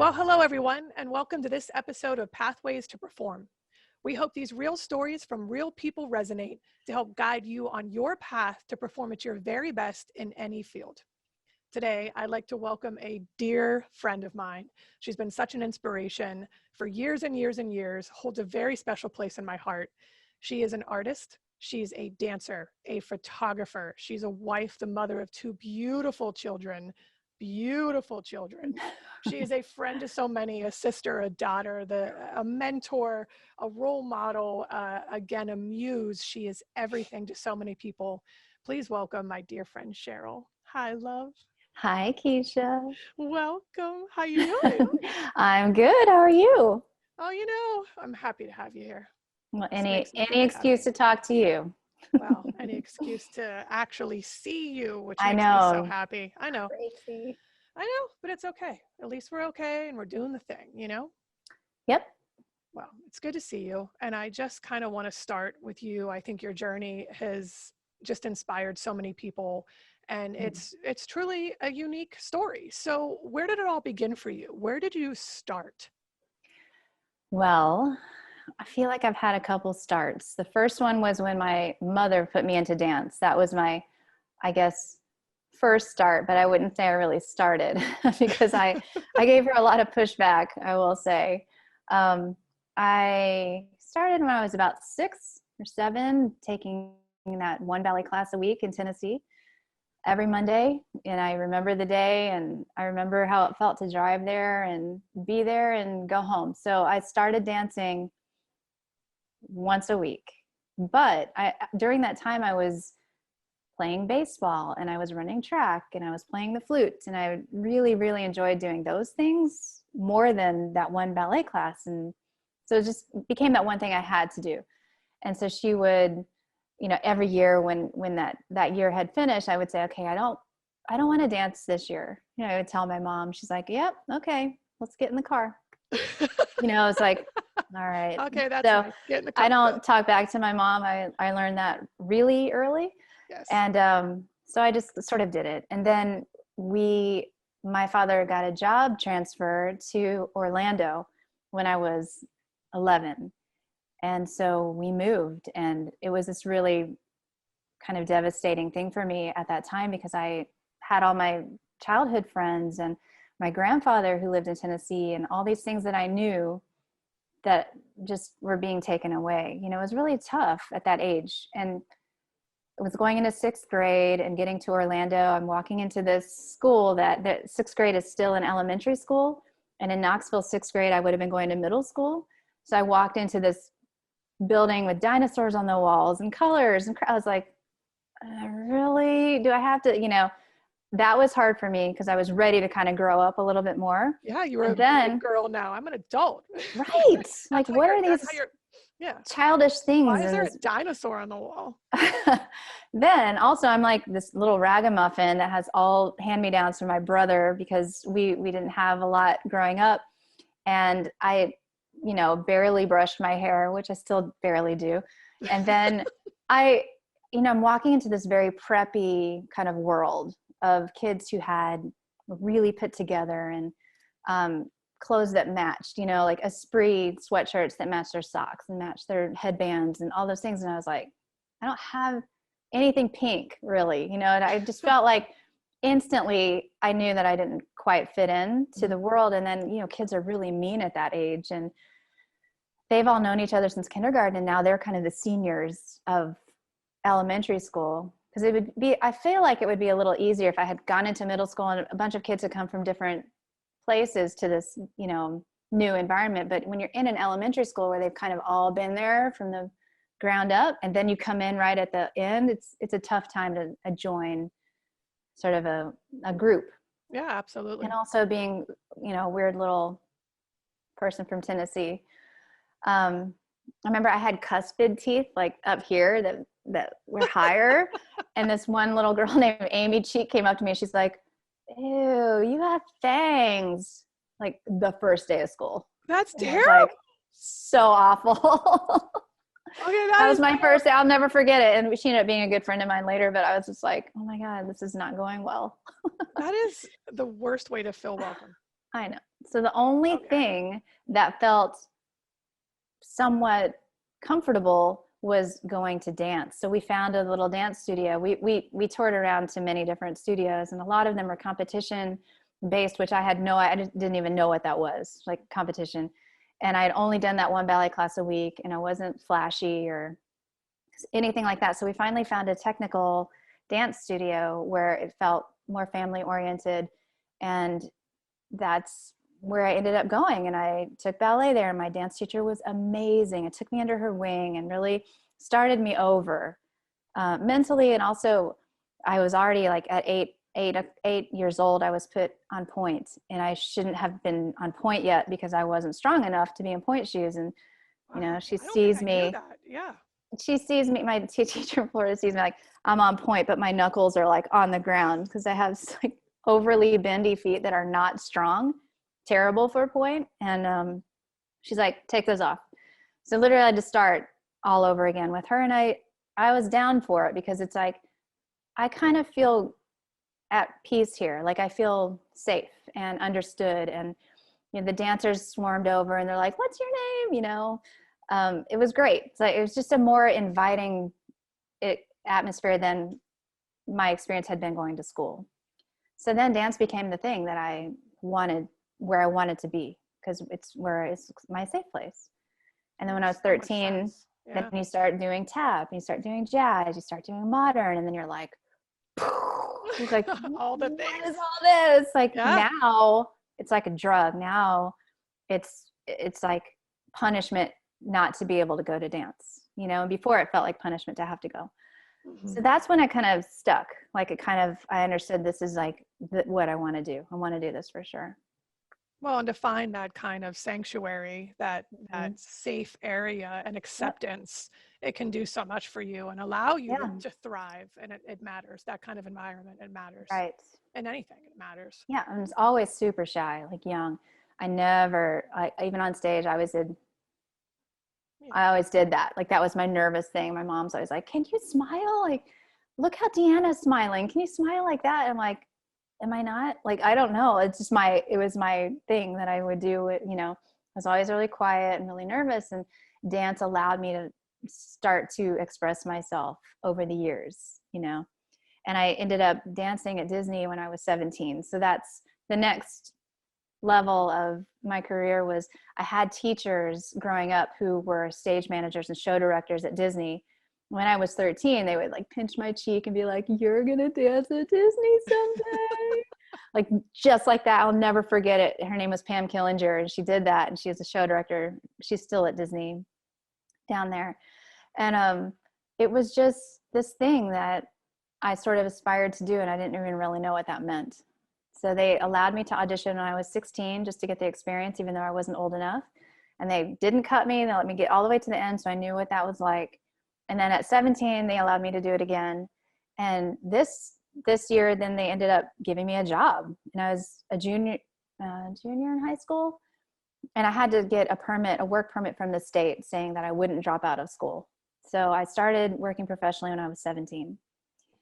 Well, hello everyone, and welcome to this episode of Pathways to Perform. We hope these real stories from real people resonate to help guide you on your path to perform at your very best in any field. Today, I'd like to welcome a dear friend of mine. She's been such an inspiration for years and years and years, holds a very special place in my heart. She is an artist. She's a dancer, a photographer. She's a wife, the mother of two beautiful children. She is a friend to so many, a sister, a daughter, a mentor, a role model, again, a muse. She is everything to so many people. Please welcome my dear friend, Cheryl. Hi, love. Hi, Kiesha. Welcome. How you doing? I'm good. How are you? Oh, I'm happy to have you here. Well, any excuse to talk to you. Well, any excuse to actually see you, which I makes know. me so happy. I know. Crazy. I know, but it's okay. At least we're okay and we're doing the thing, you know? Yep. Well, it's good to see you. And I just kind of want to start with you. I think your journey has just inspired so many people, and it's truly a unique story. So where did it all begin for you? Where did you start? Well, I feel like I've had a couple starts. The first one was when my mother put me into dance. That was my, I guess, first start, but I wouldn't say I really started because I gave her a lot of pushback, I will say. I started when I was about 6 or 7, taking that one ballet class a week in Tennessee every Monday. And I remember the day, and I remember how it felt to drive there and be there and go home. So I started dancing once a week. But during that time, I was playing baseball, and I was running track, and I was playing the flute, and I really, really enjoyed doing those things more than that one ballet class. And so it just became that one thing I had to do. And so she would, every year when that year had finished, I would say, okay, I don't want to dance this year. I would tell my mom. She's like, yep, okay, let's get in the car. It's like, all right. Okay, that's so nice. Get in the car. I don't talk back to my mom. I learned that really early. Yes. And so I just sort of did it. And then my father got a job transfer to Orlando when I was 11. And so we moved, and it was this really kind of devastating thing for me at that time, because I had all my childhood friends and my grandfather who lived in Tennessee and all these things that I knew that just were being taken away. It was really tough at that age. And I was going into 6th grade and getting to Orlando. I'm walking into this school that 6th grade is still an elementary school. And in Knoxville, 6th grade, I would have been going to middle school. So I walked into this building with dinosaurs on the walls and colors. And I was like, really? Do I have to, that was hard for me because I was ready to kind of grow up a little bit more. Yeah, you were a big girl now. I'm an adult. Right. Like, what are these childish things? Why is there a dinosaur on the wall? Then also I'm like this little ragamuffin that has all hand-me-downs from my brother, because we didn't have a lot growing up. And I, barely brushed my hair, which I still barely do. And then I'm walking into this very preppy kind of world of kids who had really put together and clothes that matched, like Esprit sweatshirts that matched their socks and matched their headbands and all those things. And I was like, I don't have anything pink, really, and I just felt like instantly I knew that I didn't quite fit in to the world. And then, kids are really mean at that age, and they've all known each other since kindergarten, and now they're kind of the seniors of elementary school. Because I feel like it would be a little easier if I had gone into middle school and a bunch of kids had come from different places to this, new environment. But when you're in an elementary school where they've kind of all been there from the ground up, and then you come in right at the end, it's a tough time to join sort of a group. Yeah, absolutely. And also being, a weird little person from Tennessee. I remember I had cuspid teeth like up here that were higher. And this one little girl named Amy Cheek came up to me, and she's like, ew, you have fangs, like the first day of school. That's terrible. Like, so awful. Okay, that was my first day. I'll never forget it. And she ended up being a good friend of mine later, but I was just like, oh my God, this is not going well. That is the worst way to feel welcome. I know. So the only Okay. thing that felt somewhat comfortable was going to dance. So we found a little dance studio. We toured around to many different studios, and a lot of them were competition based, which I didn't even know what that was, like competition. And I had only done that one ballet class a week, and I wasn't flashy or anything like that. So we finally found a technical dance studio where it felt more family oriented, and that's where I ended up going. And I took ballet there, and my dance teacher was amazing. It took me under her wing and really started me over mentally. And also I was already like at 8 years old, I was put on point, and I shouldn't have been on point yet because I wasn't strong enough to be in point shoes. And, you know, she I don't think sees I knew me, that. Yeah. she sees me, my teacher in Florida sees me like I'm on point, but my knuckles are like on the ground because I have like overly bendy feet that are not strong, terrible for a point. And she's like, take those off. So literally I had to start all over again with her. And I was down for it because it's like, I kind of feel at peace here. Like I feel safe and understood. And, you know, the dancers swarmed over and they're like, what's your name? You know, it was great. So it was just a more inviting atmosphere than my experience had been going to school. So then dance became the thing that I wanted, where I wanted to be, because it's my safe place. And then when I was 13, then you start doing tap, you start doing jazz, you start doing modern, and then you're like, it's like all the things. What is all this? Like now it's like a drug. Now it's like punishment not to be able to go to dance, you know. And before it felt like punishment to have to go. Mm-hmm. So that's when I kind of stuck. Like I understood this is like what I want to do. I want to do this for sure. Well, and to find that kind of sanctuary, that safe area and acceptance, it can do so much for you and allow you to thrive. And it matters. That kind of environment, it matters. Right. And anything, it matters. Yeah, I was always super shy, like young. Even on stage, I always did that. Like that was my nervous thing. My mom's always like, can you smile? Like, look how Deanna's smiling. Can you smile like that? And I'm like, am I not? Like, I don't know. It's just it was my thing that I would do. You know, I was always really quiet and really nervous, and dance allowed me to start to express myself over the years, you know. And I ended up dancing at Disney when I was 17. So that's the next level of my career. Was I had teachers growing up who were stage managers and show directors at Disney. When I was 13, they would like pinch my cheek and be like, you're going to dance at Disney someday. Like, just like that. I'll never forget it. Her name was Pam Killinger, and she did that. And she was a show director. She's still at Disney down there. And it was just this thing that I sort of aspired to do, and I didn't even really know what that meant. So they allowed me to audition when I was 16 just to get the experience, even though I wasn't old enough. And they didn't cut me. They let me get all the way to the end, so I knew what that was like. And then at 17, they allowed me to do it again. And this year, then they ended up giving me a job. And I was a junior in high school. And I had to get a work permit from the state saying that I wouldn't drop out of school. So I started working professionally when I was 17.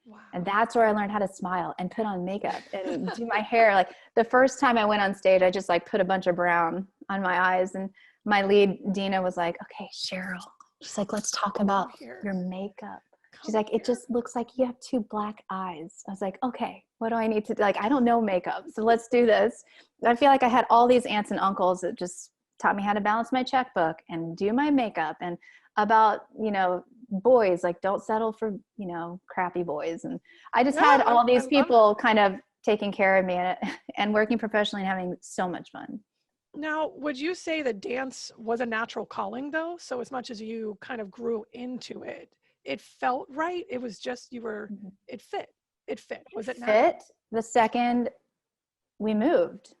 Wow. And that's where I learned how to smile and put on makeup and do my hair. Like the first time I went on stage, I just like put a bunch of brown on my eyes. And my lead, Dina, was like, okay, Cheryl. She's like, let's talk about your makeup. She's like, it just looks like you have two black eyes. I was like, okay, what do I need to do? Like, I don't know makeup, so let's do this. I feel like I had all these aunts and uncles that just taught me how to balance my checkbook and do my makeup, and about, you know, boys, like don't settle for, you know, crappy boys. And I just had all these people kind of taking care of me and working professionally and having so much fun. Now, would you say that dance was a natural calling though? So as much as you kind of grew into it, it felt right? It was just, it fit. Was it natural? Fit the second we moved.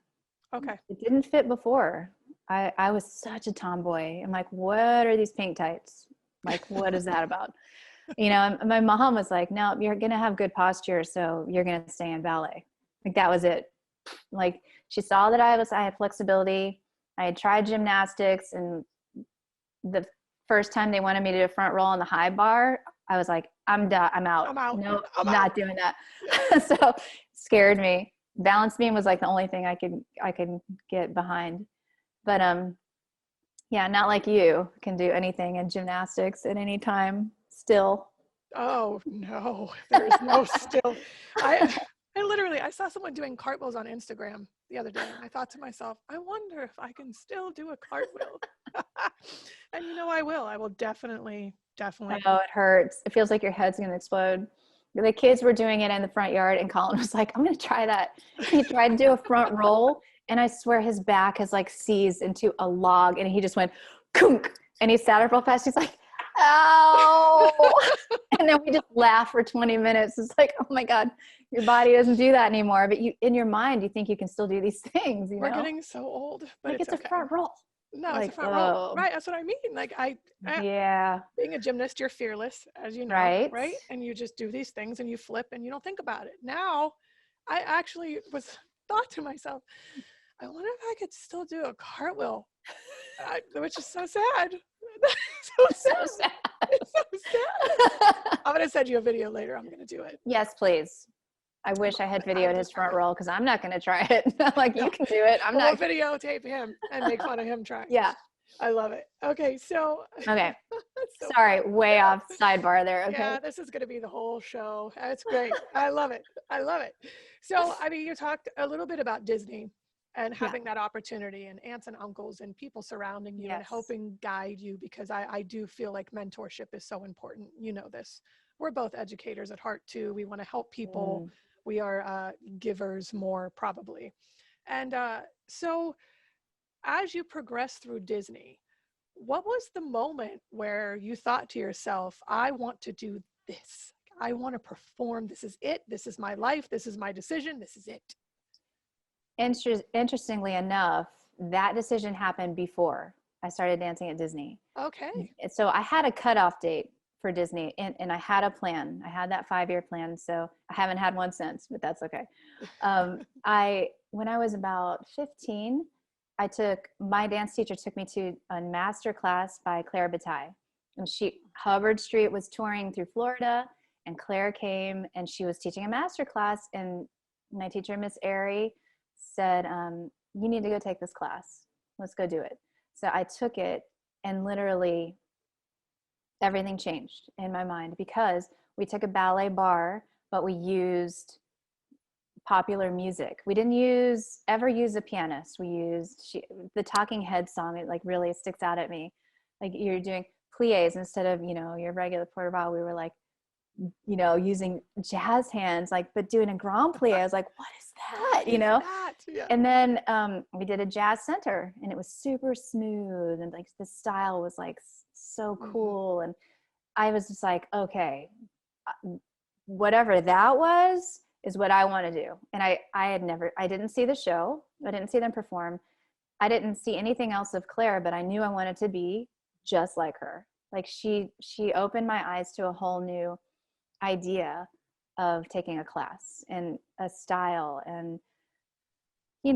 Okay. It didn't fit before. I was such a tomboy. I'm like, what are these pink tights? Like, what is that about? You know, my mom was like, no, you're going to have good posture, so you're going to stay in ballet. Like that was it. Like she saw that I had flexibility. I had tried gymnastics, and the first time they wanted me to do a front roll on the high bar, I was like, I'm done. I'm out. No, I'm not doing that. So scared me. balance beam was like the only thing I could get behind. But yeah, not like you can do anything in gymnastics at any time still. Oh no, there's no still. I saw someone doing cartwheels on Instagram the other day, and I thought to myself, I wonder if I can still do a cartwheel. And I will. I will definitely. Oh, it hurts. It feels like your head's gonna explode. The kids were doing it in the front yard, and Colin was like, I'm gonna try that. He tried to do a front roll, and I swear his back has like seized into a log, and he just went kunk, and he sat up real fast. He's like, ow. And then we just laugh for 20 minutes. It's like, oh my God, your body doesn't do that anymore. But you, in your mind, you think you can still do these things. We're getting so old, but like it's okay. a front roll. No, like, it's a front roll. Right. That's what I mean. Like yeah. Being a gymnast, you're fearless, as you know, right? And you just do these things and you flip and you don't think about it. Now, I actually thought to myself, I wonder if I could still do a cartwheel, which is so sad. so sad. It's so sad. I'm going to send you a video later. I'm going to do it. Yes, please. I wish I had videoed his front roll because I'm not going to try it. Like, you can do it. I'm not. We'll videotape him and make fun of him trying. Yeah. I love it. Okay, so. Okay. Sorry, way off sidebar there. Okay. Yeah, this is going to be the whole show. That's great. I love it. I love it. So, I mean, you talked a little bit about Disney and having that opportunity and aunts and uncles and people surrounding you and helping guide you, because I do feel like mentorship is so important. You know this. We're both educators at heart too. We want to help people. We are givers more probably. And so as you progress through Disney, what was the moment where you thought to yourself, I want to do this. I want to perform. This is it. This is my life. This is my decision. This is it. Interestingly enough, that decision happened before I started dancing at Disney. Okay. So I had a cutoff date for Disney, and I had a plan. I had that 5-year plan. So I haven't had one since, but that's okay. When I was about 15, my dance teacher took me to a master class by Claire Bataille. And Hubbard Street was touring through Florida, and Claire came and she was teaching a master class. And my teacher, Miss Airy, said, you need to go take this class. Let's go do it. So I took it, and literally everything changed in my mind, because we took a ballet bar, but we used popular music. We didn't ever use a pianist. We used the Talking Heads song. It like really sticks out at me. Like, you're doing plies instead of, your regular porte bow. We were like, using jazz hands, like, but doing a grand plie. I was like, what is that? Yeah. And then we did a jazz center, and it was super smooth, and like the style was like so cool. And I was just like, okay, whatever that was is what I want to do. And I didn't see the show. I didn't see them perform. I didn't see anything else of Claire, but I knew I wanted to be just like her. Like, she opened my eyes to a whole new idea of taking a class and a style. And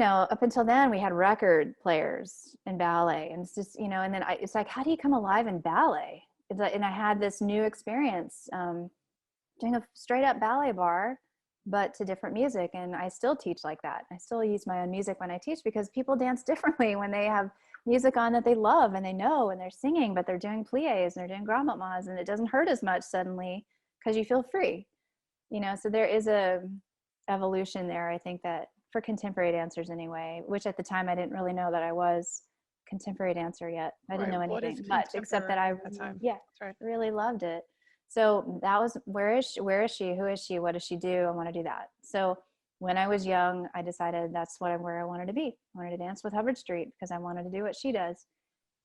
up until then we had record players in ballet, and it's just and then it's like, how do you come alive in ballet? And I had this new experience doing a straight up ballet bar, but to different music. And I still teach like that. I still use my own music when I teach, because people dance differently when they have music on that they love and they know, and they're singing, but they're doing plies and they're doing grand mamas, and it doesn't hurt as much suddenly because you feel free, so there is a evolution there. I think that for contemporary dancers anyway, which at the time I didn't really know that I was a contemporary dancer yet. I didn't know anything much except that I really loved it. So that was, where is she? Who is she? What does she do? I want to do that. So when I was young, I decided that's where I wanted to be. I wanted to dance with Hubbard Street because I wanted to do what she does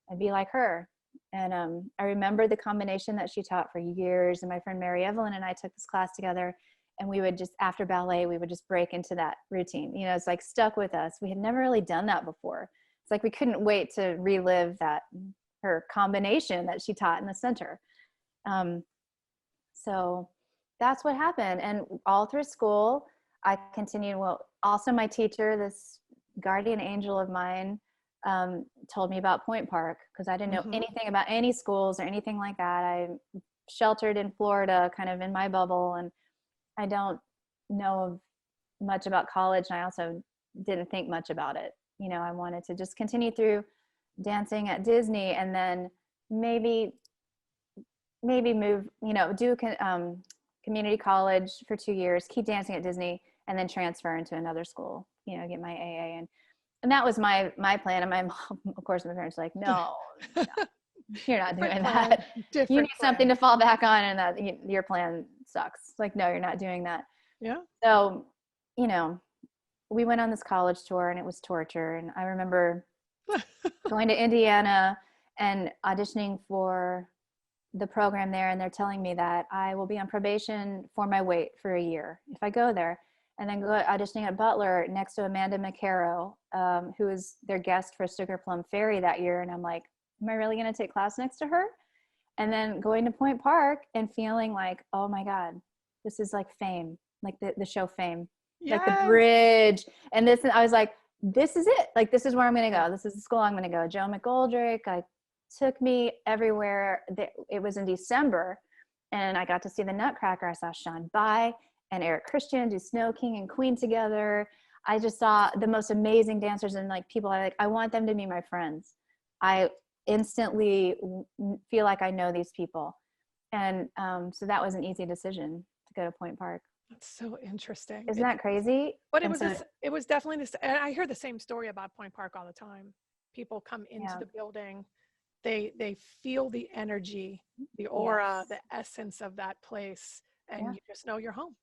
and be like her. And I remember the combination that she taught for years. And my friend Mary Evelyn and I took this class together, and we would just, after ballet, we would just break into that routine. It's like stuck with us. We had never really done that before. It's like we couldn't wait to relive her combination that she taught in the center. So that's what happened. And all through school, I continued. Well, also my teacher, this guardian angel of mine, told me about Point Park, because I didn't know anything about any schools or anything like that. I sheltered in Florida, kind of in my bubble, and I don't know of much about college, and I also didn't think much about it. You know, I wanted to just continue through dancing at Disney, and then maybe move, you know, do community college for 2 years, keep dancing at Disney, and then transfer into another school, you know, get my AA. And that was my plan. And my mom, of course, my parents were like, no, you're not doing that. You need something to fall back on, and that your plan sucks. Like, no, you're not doing that. Yeah. So, you know, we went on this college tour, and it was torture. And I remember going to Indiana and auditioning for the program there, and they're telling me that I will be on probation for my weight for a year if I go there. And then go auditioning at Butler next to Amanda McCarroll, who was their guest for Sugar Plum Fairy that year. And I'm like, am I really going to take class next to her? And then going to Point Park and feeling like, oh my God, this is like Fame, like the show Fame, yes. like the bridge. And this, I was like, this is it. Like, this is where I'm going to go. This is the school I'm going to go. Joe McGoldrick took me everywhere. It was in December, and I got to see the Nutcracker. I saw Sean Bai and Eric Christian do Snow King and Queen together. I just saw the most amazing dancers, and like people I want them to be my friends. I instantly feel like I know these people. And so that was an easy decision to go to Point Park. That's so interesting. Isn't that crazy? But it was definitely this, and I hear the same story about Point Park all the time. People come into the building, they feel the energy, the aura, the essence of that place, and you just know you're home.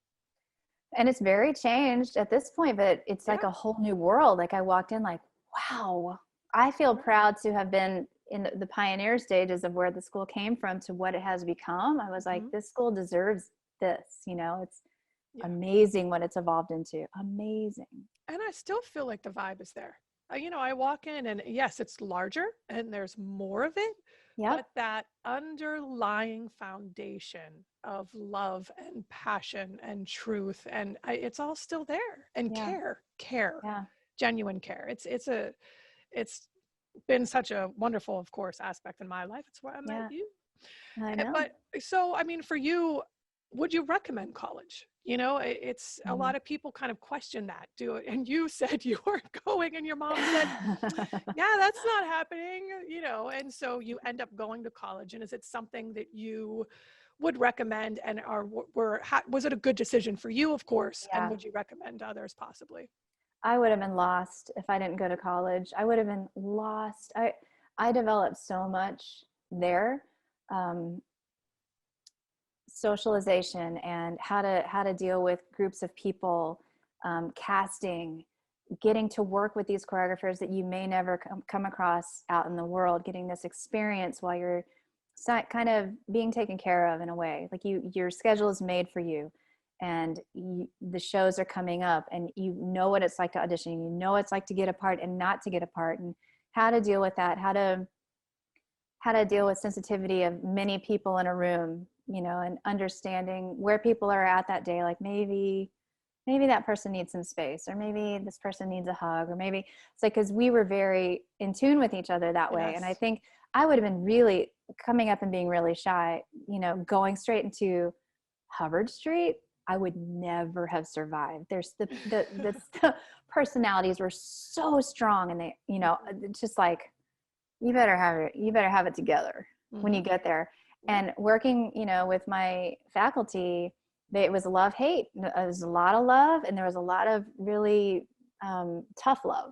And it's very changed at this point, but it's like a whole new world. Like, I walked in like, wow, I feel proud to have been in the pioneer stages of where the school came from to what it has become. I was like, this school deserves this, you know. It's amazing what it's evolved into. Amazing. And I still feel like the vibe is there. You know, I walk in, and yes, it's larger and there's more of it, but that underlying foundation of love and passion and truth, and it's all still there, and care, genuine care. It's been such a wonderful, of course, aspect in my life. It's where I met you. I know. But so, I mean, for you, would you recommend college? You know, it's a lot of people kind of question that. And you said you weren't going, and your mom said, yeah, that's not happening, you know, and so you end up going to college. And is it something that you would recommend, and was it a good decision for you, of course, and would you recommend others possibly? I would have been lost if I didn't go to college. I would have been lost. I developed so much there. Socialization and how to deal with groups of people, casting, getting to work with these choreographers that you may never come across out in the world, getting this experience while you're kind of being taken care of in a way. Like your schedule is made for you, and the shows are coming up, and you know what it's like to audition, you know what it's like to get a part and not to get a part, and how to deal with that, how to deal with sensitivity of many people in a room, you know, and understanding where people are at that day. Like maybe that person needs some space, or maybe this person needs a hug, or maybe it's like, because we were very in tune with each other that way. And I think I would have been really coming up and being really shy, you know, going straight into Hubbard Street. I would never have survived. There's the personalities were so strong, and they, you know, just like, you better have it together when you get there. And working, you know, with my faculty, it was love-hate. There was a lot of love, and there was a lot of really tough love.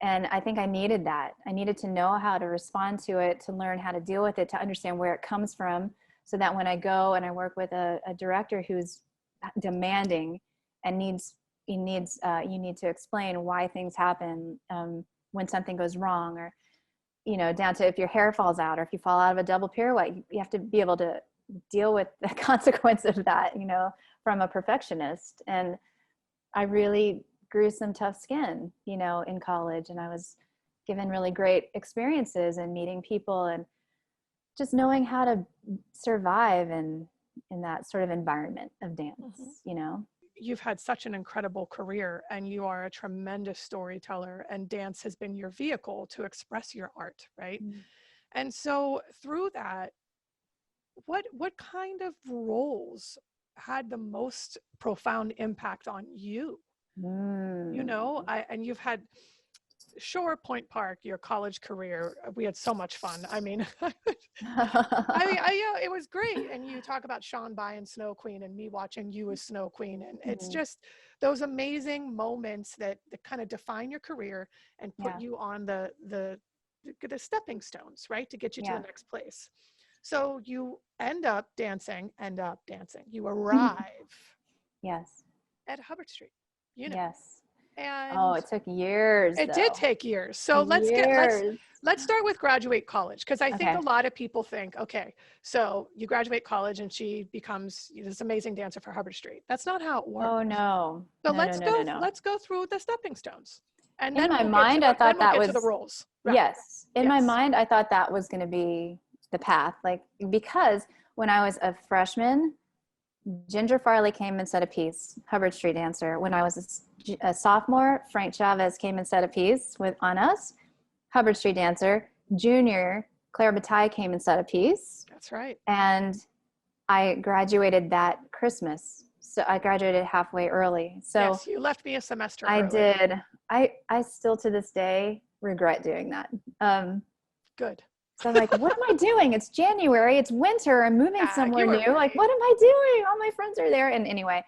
And I think I needed that. I needed to know how to respond to it, to learn how to deal with it, to understand where it comes from, so that when I go and I work with a director who's demanding and you need to explain why things happen when something goes wrong, or, you know, down to if your hair falls out, or if you fall out of a double pirouette, you have to be able to deal with the consequence of that, you know, from a perfectionist. And I really grew some tough skin, you know, in college, and I was given really great experiences and meeting people and just knowing how to survive in that sort of environment of dance, you know. You've had such an incredible career, and you are a tremendous storyteller, and dance has been your vehicle to express your art, right? And so through that, what kind of roles had the most profound impact on you? You know, and you've had Shore Point Park, your college career. We had so much fun. I mean, yeah, it was great. And you talk about Sean By and Snow Queen, and me watching you as Snow Queen, and it's just those amazing moments that kind of define your career and put you on the stepping stones, right, to get you to the next place. So you end up dancing. You arrive at Hubbard Street, you know. Yes. And it took years. It did take years. So let's start with graduate college, because I think a lot of people think, okay, so you graduate college and she becomes this amazing dancer for Hubbard Street. That's not how it works. Oh no. So let's go through the stepping stones. And in then my mind, I thought that was the roles. Right. Yes. In my mind, I thought that was going to be the path, like, because when I was a freshman, Ginger Farley came and said a piece, Hubbard Street dancer. When I was a sophomore, Frank Chavez came and said a piece on us, Hubbard Street dancer. Junior, Claire Bataille came and said a piece. That's right. And I graduated that Christmas. So I graduated halfway early. So yes, you left me a semester early. I did. I still to this day regret doing that. Good. So I'm like, what am I doing? It's January. It's winter. I'm moving somewhere new. Right. Like, what am I doing? All my friends are there. And anyway,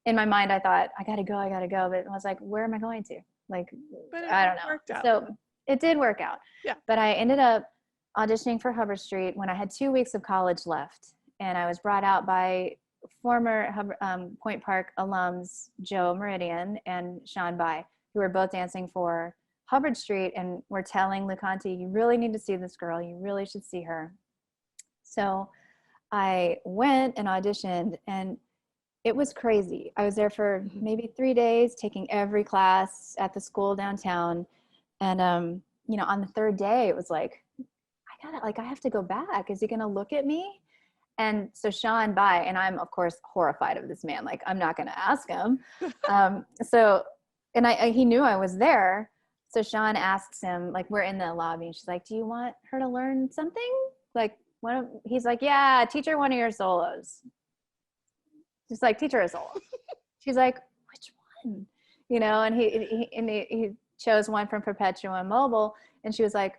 in my mind, I thought, I got to go. But I was like, where am I going to? Like, I don't know. So it did work out. Yeah. But I ended up auditioning for Hubbard Street when I had 2 weeks of college left. And I was brought out by former Point Park alums, Joe Meridian and Sean By, who were both dancing for Hubbard Street, and we're telling Lucanti, you really need to see this girl. You really should see her. So I went and auditioned, and it was crazy. I was there for maybe 3 days, taking every class at the school downtown. And, on the third day, it was like, I have to go back. Is he going to look at me? And so Sean By, and I'm of course horrified of this man. Like, I'm not going to ask him. He knew I was there. So Sean asks him, like, we're in the lobby, and she's like, do you want her to learn something? Like, he's like, yeah, teach her one of your solos. Just like, teach her a solo. She's like, which one? And he chose one from Perpetua Mobile, and she was like,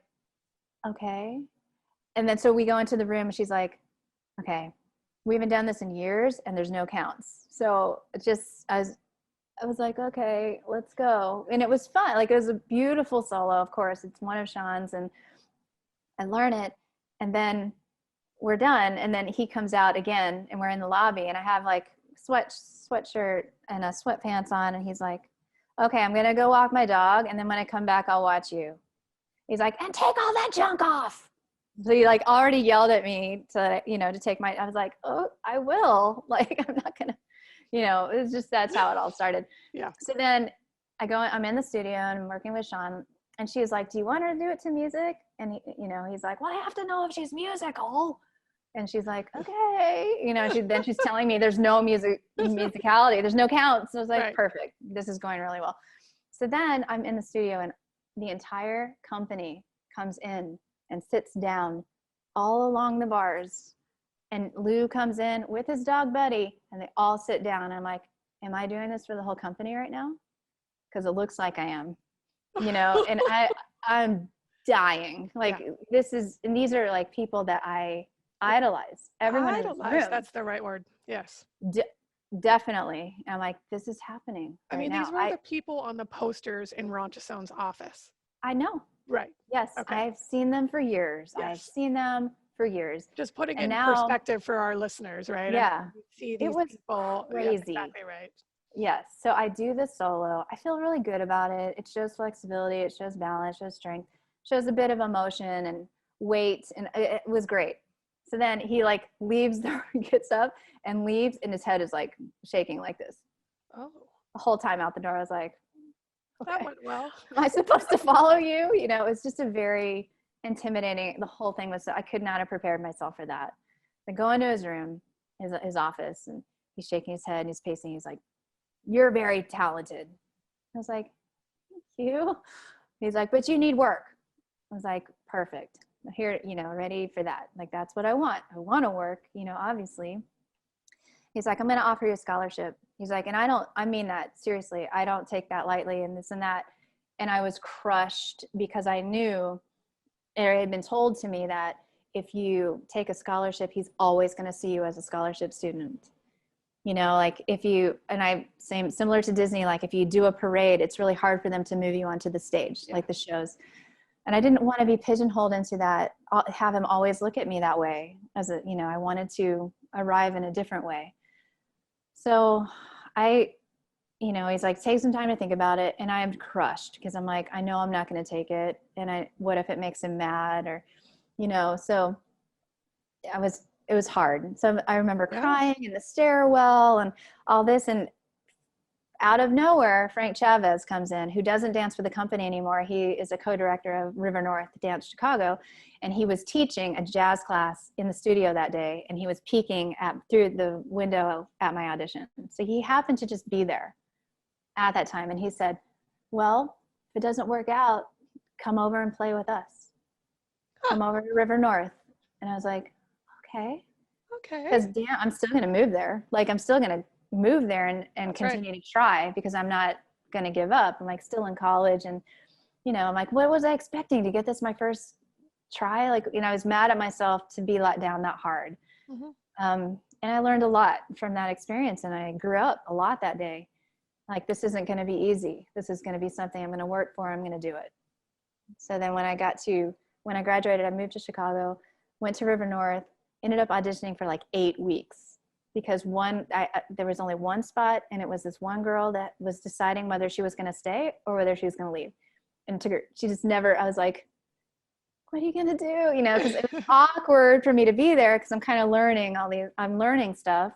okay. And then so we go into the room, and she's like, okay, we haven't done this in years, and there's no counts. So I was like, okay, let's go. And it was fun. Like, it was a beautiful solo, of course. It's one of Sean's, and I learn it. And then we're done. And then he comes out again, and we're in the lobby, and I have like sweatshirt and a sweatpants on. And he's like, okay, I'm going to go walk my dog. And then when I come back, I'll watch you. He's like, and take all that junk off. So he like already yelled at me to take I was like, oh, I will. Like, I'm not going to. It's just, that's how it all started. Yeah. So then I'm in the studio and I'm working with Sean, and she was like, do you want her to do it to music? And he's like, well, I have to know if she's musical. And she's like, okay. She's telling me there's no musicality. There's no counts. So I was like, perfect. This is going really well. So then I'm in the studio, and the entire company comes in and sits down all along the bars. And Lou comes in with his dog Buddy, and they all sit down. I'm like, am I doing this for the whole company right now? Because it looks like I am, and I'm dying. Like, these are like people that I idolize. Everyone idolize, that's the right word. Yes. Definitely. I'm like, this is happening right now. These were the people on the posters in Ronchasone's office. I know. Right. Yes. Okay. I've seen them for years. Yes. I've seen them for years. Just putting it in perspective for our listeners, right? Yeah. See these people. Crazy. Yes, exactly right. Yes. So I do the solo. I feel really good about it. It shows flexibility. It shows balance. It shows strength. It shows a bit of emotion and weight. And it was great. So then he like leaves, gets up and leaves, and his head is like shaking like this. Oh. The whole time out the door, I was like, okay, that went well. Am I supposed to follow you? It's just a very intimidating. The whole thing was, I could not have prepared myself for that. I go into his room, his office, and he's shaking his head and he's pacing. He's like, you're very talented. I was like, thank you. He's like, but you need work. I was like, perfect. Here, ready for that. Like, that's what I want. I want to work, obviously. He's like, I'm going to offer you a scholarship. He's like, and I mean that seriously. I don't take that lightly and this and that. And I was crushed because I knew it had been told to me that if you take a scholarship, he's always going to see you as a scholarship student. You know, like if you, and I same similar to Disney, like if you do a parade, it's really hard for them to move you onto the stage, like the shows. And I didn't want to be pigeonholed into that, have him always look at me that way as a, you know, I wanted to arrive in a different way. So you know, he's like, take some time to think about it. And I'm crushed because I'm like, I know I'm not going to take it. And what if it makes him mad or, you know, so it was hard. So I remember crying in the stairwell and all this. And out of nowhere, Frank Chavez comes in, who doesn't dance for the company anymore. He is a co-director of River North Dance Chicago. And he was teaching a jazz class in the studio that day. And he was peeking through the window at my audition. So he happened to just be there at that time. And he said, well, if it doesn't work out, come over and play with us. Come over to River North. And I was like, okay. Because I'm still going to move there. Like I'm still going to move there and continue to try because I'm not going to give up. I'm like still in college. And, you know, I'm like, what was I expecting to get this my first try? Like, you know, I was mad at myself to be let down that hard. And I learned a lot from that experience. And I grew up a lot that day. Like, this isn't going to be easy. This is going to be something I'm going to work for. I'm going to do it. So then when I graduated, I moved to Chicago, went to River North, ended up auditioning for like 8 weeks because there was only one spot and it was this one girl that was deciding whether she was going to stay or whether she was going to leave. And she just never, I was like, what are you going to do? You know, because it was awkward for me to be there because I'm kind of I'm learning stuff,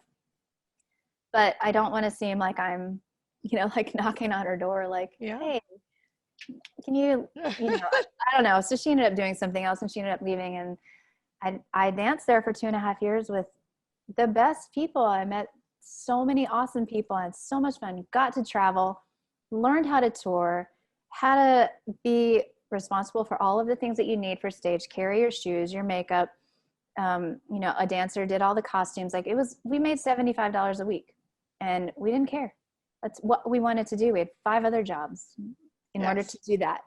but I don't want to seem like I'm, you know, like knocking on her door, like, hey, can you know, I don't know. So she ended up doing something else and she ended up leaving. And I danced there for 2.5 years with the best people. I met so many awesome people. I had so much fun, got to travel, learned how to tour, how to be responsible for all of the things that you need for stage, carry your shoes, your makeup. You know, a dancer did all the costumes. Like we made $75 a week and we didn't care. That's what we wanted to do. We had 5 other jobs in order to do that.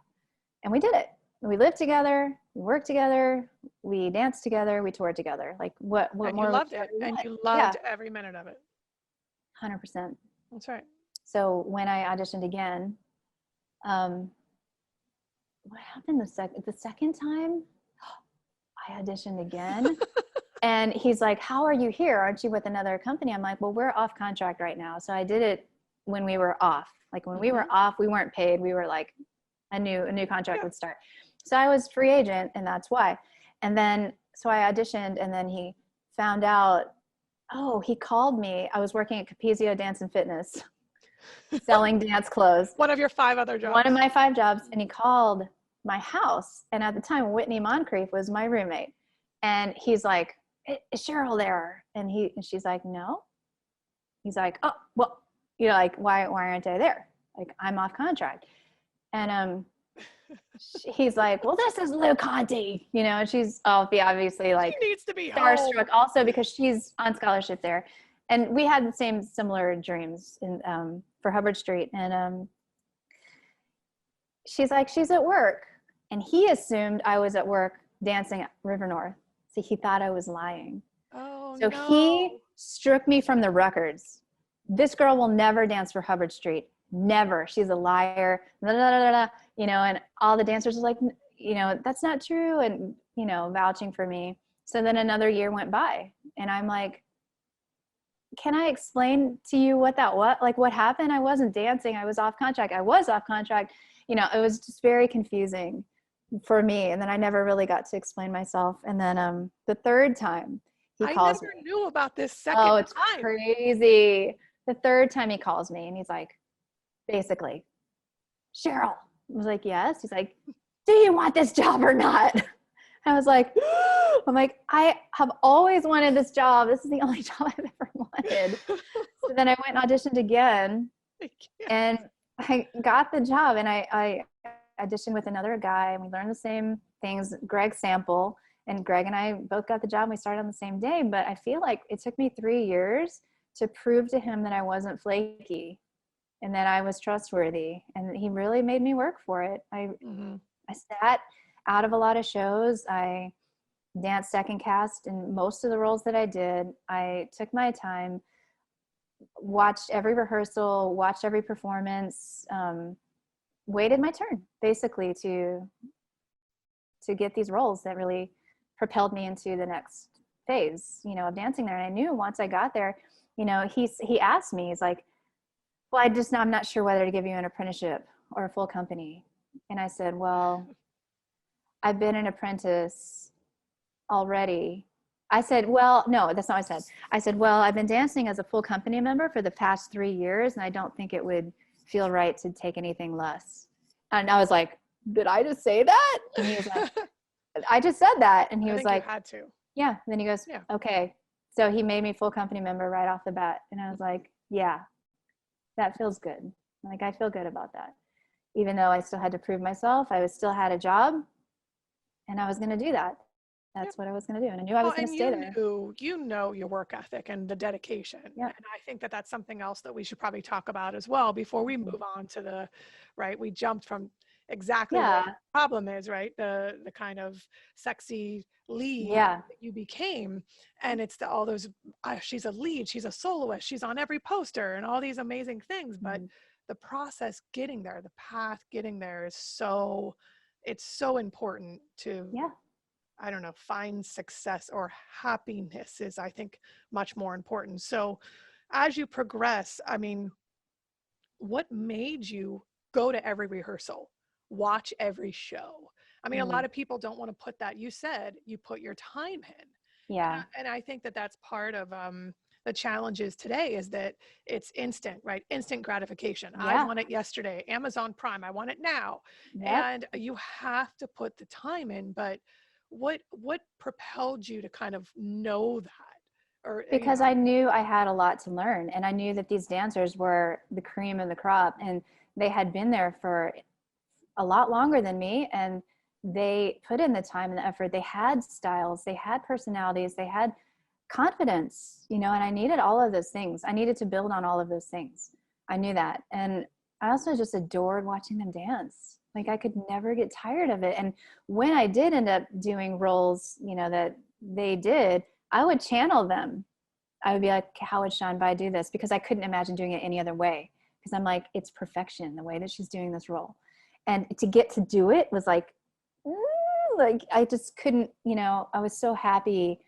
And we did it. We lived together, we worked together, we danced together, we toured together. Like what and more? You loved it. And you loved every minute of it. 100%. That's right. So when I auditioned again, what happened the second time? I auditioned again. And he's like, how are you here? Aren't you with another company? I'm like, well, we're off contract right now. So I did it when we were off. Like when we were off, we weren't paid. We were like, a new contract would start. So I was free agent and that's why. And then, so I auditioned and then he found out, he called me. I was working at Capizio Dance and Fitness, selling dance clothes. One of your 5 other jobs. One of my 5 jobs. And he called my house. And at the time, Whitney Moncrief was my roommate. And he's like, is Cheryl there? And she's like, no. He's like, oh, well, you know, like, why aren't I there? Like, I'm off contract. And he's like, well, this is Lou Conti, you know, and she's obviously like she needs to be starstruck also because she's on scholarship there. And we had the same similar dreams for Hubbard Street. And she's like, she's at work. And he assumed I was at work dancing at River North. So he thought I was lying. So he struck me from the records. This girl will never dance for Hubbard Street. Never. She's a liar. Blah, blah, blah, blah, you know, and all the dancers are like, you know, that's not true. And, you know, vouching for me. So then another year went by and I'm like, can I explain to you what that was? Like what happened? I wasn't dancing. I was off contract. You know, it was just very confusing for me. And then I never really got to explain myself. And then the third time he calls me. I never knew about this second time. Oh, it's crazy. The third time he calls me and he's like, basically, Cheryl. I was like, yes. He's like, do you want this job or not? I was like, I have always wanted this job. This is the only job I've ever wanted. So then I went and auditioned again and I got the job and I auditioned with another guy and we learned the same things, Greg Sample, and Greg and I both got the job and we started on the same day. But I feel like it took me 3 years to prove to him that I wasn't flaky and that I was trustworthy. And he really made me work for it. I sat out of a lot of shows. I danced second cast in most of the roles that I did. I took my time, watched every rehearsal, watched every performance, waited my turn basically to get these roles that really propelled me into the next phase, you know, of dancing there. And I knew once I got there, you know, he asked me, he's like, well, I'm not sure whether to give you an apprenticeship or a full company. And I said, well, I've been an apprentice already. I said, well, no, that's not what I said. I said, well, I've been dancing as a full company member for the past 3 years, and I don't think it would feel right to take anything less. And I was like, did I just say that? And he was like, I just said that. And he was like, you had to. Yeah. And then he goes, yeah. Okay. So he made me full company member right off the bat. And I was like, yeah, that feels good. Like, I feel good about that. Even though I still had to prove myself, I still had a job, and I was going to do that. That's what I was going to do. And I knew I was going to stay there. You know your work ethic and the dedication. Yeah. And I think that that's something else that we should probably talk about as well before we move on to the, right, we jumped from exactly what the problem is, right? The kind of sexy lead that you became. And it's all those, she's a lead, she's a soloist, she's on every poster and all these amazing things. But the process getting there, the path getting there is it's so important to, I don't know, find success or happiness is, I think, much more important. So as you progress, I mean, what made you go to every rehearsal, watch every show? I mean, a lot of people don't want to put that. You said you put your time in. Yeah. And I think that that's part of the challenges today is that it's instant, right? Instant gratification. I want it yesterday. Amazon Prime, I want it now. And you have to put the time in. But what propelled you to kind of know that? Or because I knew I had a lot to learn, and I knew that these dancers were the cream of the crop, and they had been there for a lot longer than me, and they put in the time and the effort. They had styles, they had personalities, they had confidence, you know, and I needed all of those things. I needed to build on all of those things. I knew that. And I also just adored watching them dance. Like, I could never get tired of it. And when I did end up doing roles, you know, that they did, I would channel them. I would be like, how would Sean Bai do this? Because I couldn't imagine doing it any other way. Because I'm like, it's perfection, the way that she's doing this role. And to get to do it was like I just couldn't, you know, I was so happy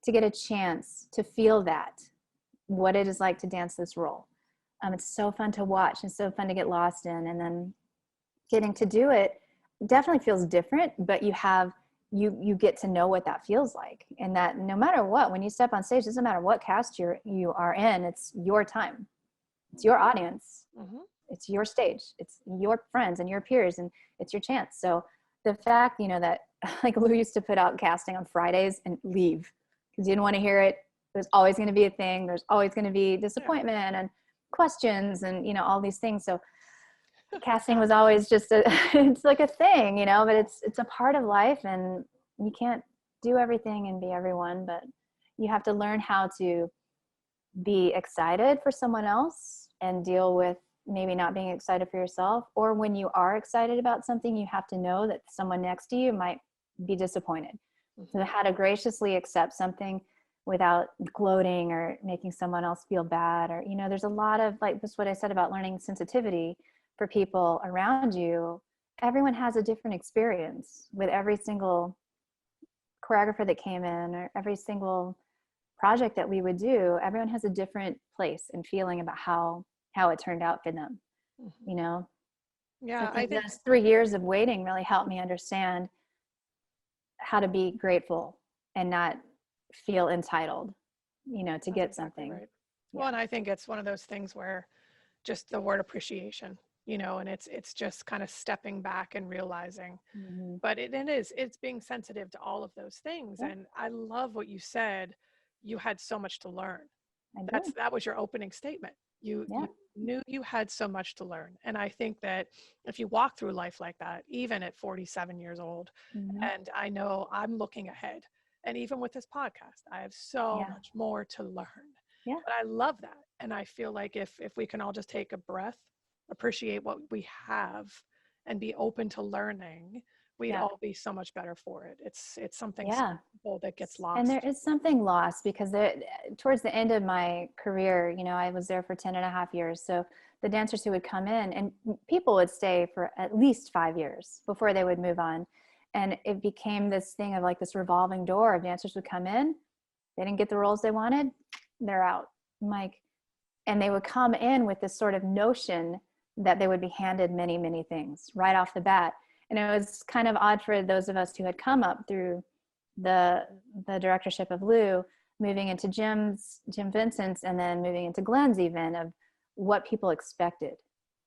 to get a chance to feel that, what it is like to dance this role. It's so fun to watch and so fun to get lost in. And then getting to do it definitely feels different, but you get to know what that feels like. And that no matter what, when you step on stage, it doesn't matter what cast you are in, it's your time. It's your audience. It's your stage. It's your friends and your peers, and it's your chance. So the fact, you know, that like Lou used to put out casting on Fridays and leave because you didn't want to hear it. There's always going to be a thing. There's always going to be disappointment and questions and, you know, all these things. So casting was always just it's like a thing, you know, but it's a part of life, and you can't do everything and be everyone, but you have to learn how to be excited for someone else and deal with maybe not being excited for yourself. Or when you are excited about something, you have to know that someone next to you might be disappointed. So how to graciously accept something without gloating or making someone else feel bad. Or, you know, there's a lot of, like, this is what I said about learning sensitivity for people around you. Everyone has a different experience with every single choreographer that came in, or every single project that we would do. Everyone has a different place and feeling about how it turned out for them, you know? Yeah. So I think those 3 years of waiting really helped me understand how to be grateful and not feel entitled, you know, to get something. Right. Well, and I think it's one of those things where just the word appreciation, you know, and it's just kind of stepping back and realizing, but it's being sensitive to all of those things. And I love what you said. You had so much to learn. That was your opening statement. You knew you had so much to learn. And I think that if you walk through life like that, even at 47 years old, and I know I'm looking ahead, and even with this podcast, I have so much more to learn. Yeah. But I love that. And I feel like if we can all just take a breath, appreciate what we have, and be open to learning, we'd Yeah. all be so much better for it. It's something so Yeah. simple that gets And there lost. is something lost because towards the end of my career, you know, I was there for 10 and a half years. So the dancers who would come in, and people would stay for at least 5 years before they would move on. And it became this thing of like this revolving door of dancers would come in, they didn't get the roles they wanted, they're out. I'm like, and they would come in with this sort of notion that they would be handed many, many things right off the bat. And it was kind of odd for those of us who had come up through the directorship of Lou, moving into Jim Vincent's, and then moving into Glenn's, even, of what people expected,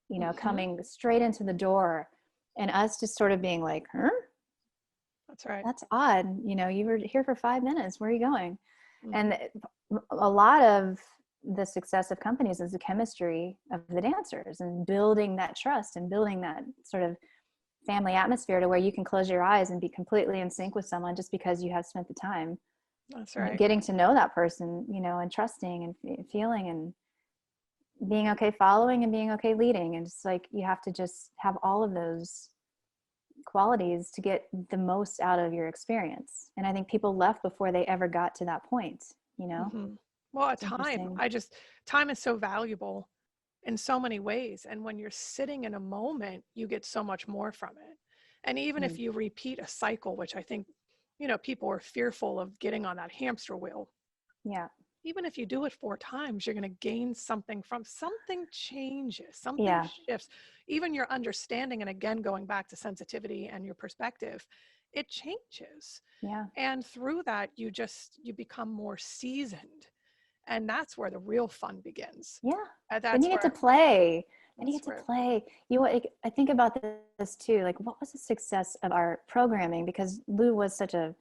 you know, coming straight into the door, and us just sort of being like, huh? That's right. That's odd. You know, you were here for 5 minutes. Where are you going? Mm-hmm. And a lot of the success of companies is the chemistry of the dancers and building that trust and building that sort of family atmosphere to where you can close your eyes and be completely in sync with someone just because you have spent the time. That's right. Getting to know that person, you know, and trusting and feeling and being okay following and being okay leading. And just like, you have to just have all of those qualities to get the most out of your experience. And I think people left before they ever got to that point, you know? Well, time is so valuable in so many ways. And when you're sitting in a moment, you get so much more from it. And even if you repeat a cycle, which I think, you know, people are fearful of getting on that hamster wheel. Yeah. Even if you do it 4 times, you're going to gain something something changes, something shifts, even your understanding. And again, going back to sensitivity and your perspective, it changes. Yeah. And through that, you become more seasoned. And that's where the real fun begins. Yeah. And Then you get to play. I think about this too. Like, what was the success of our programming? Because Lou was such a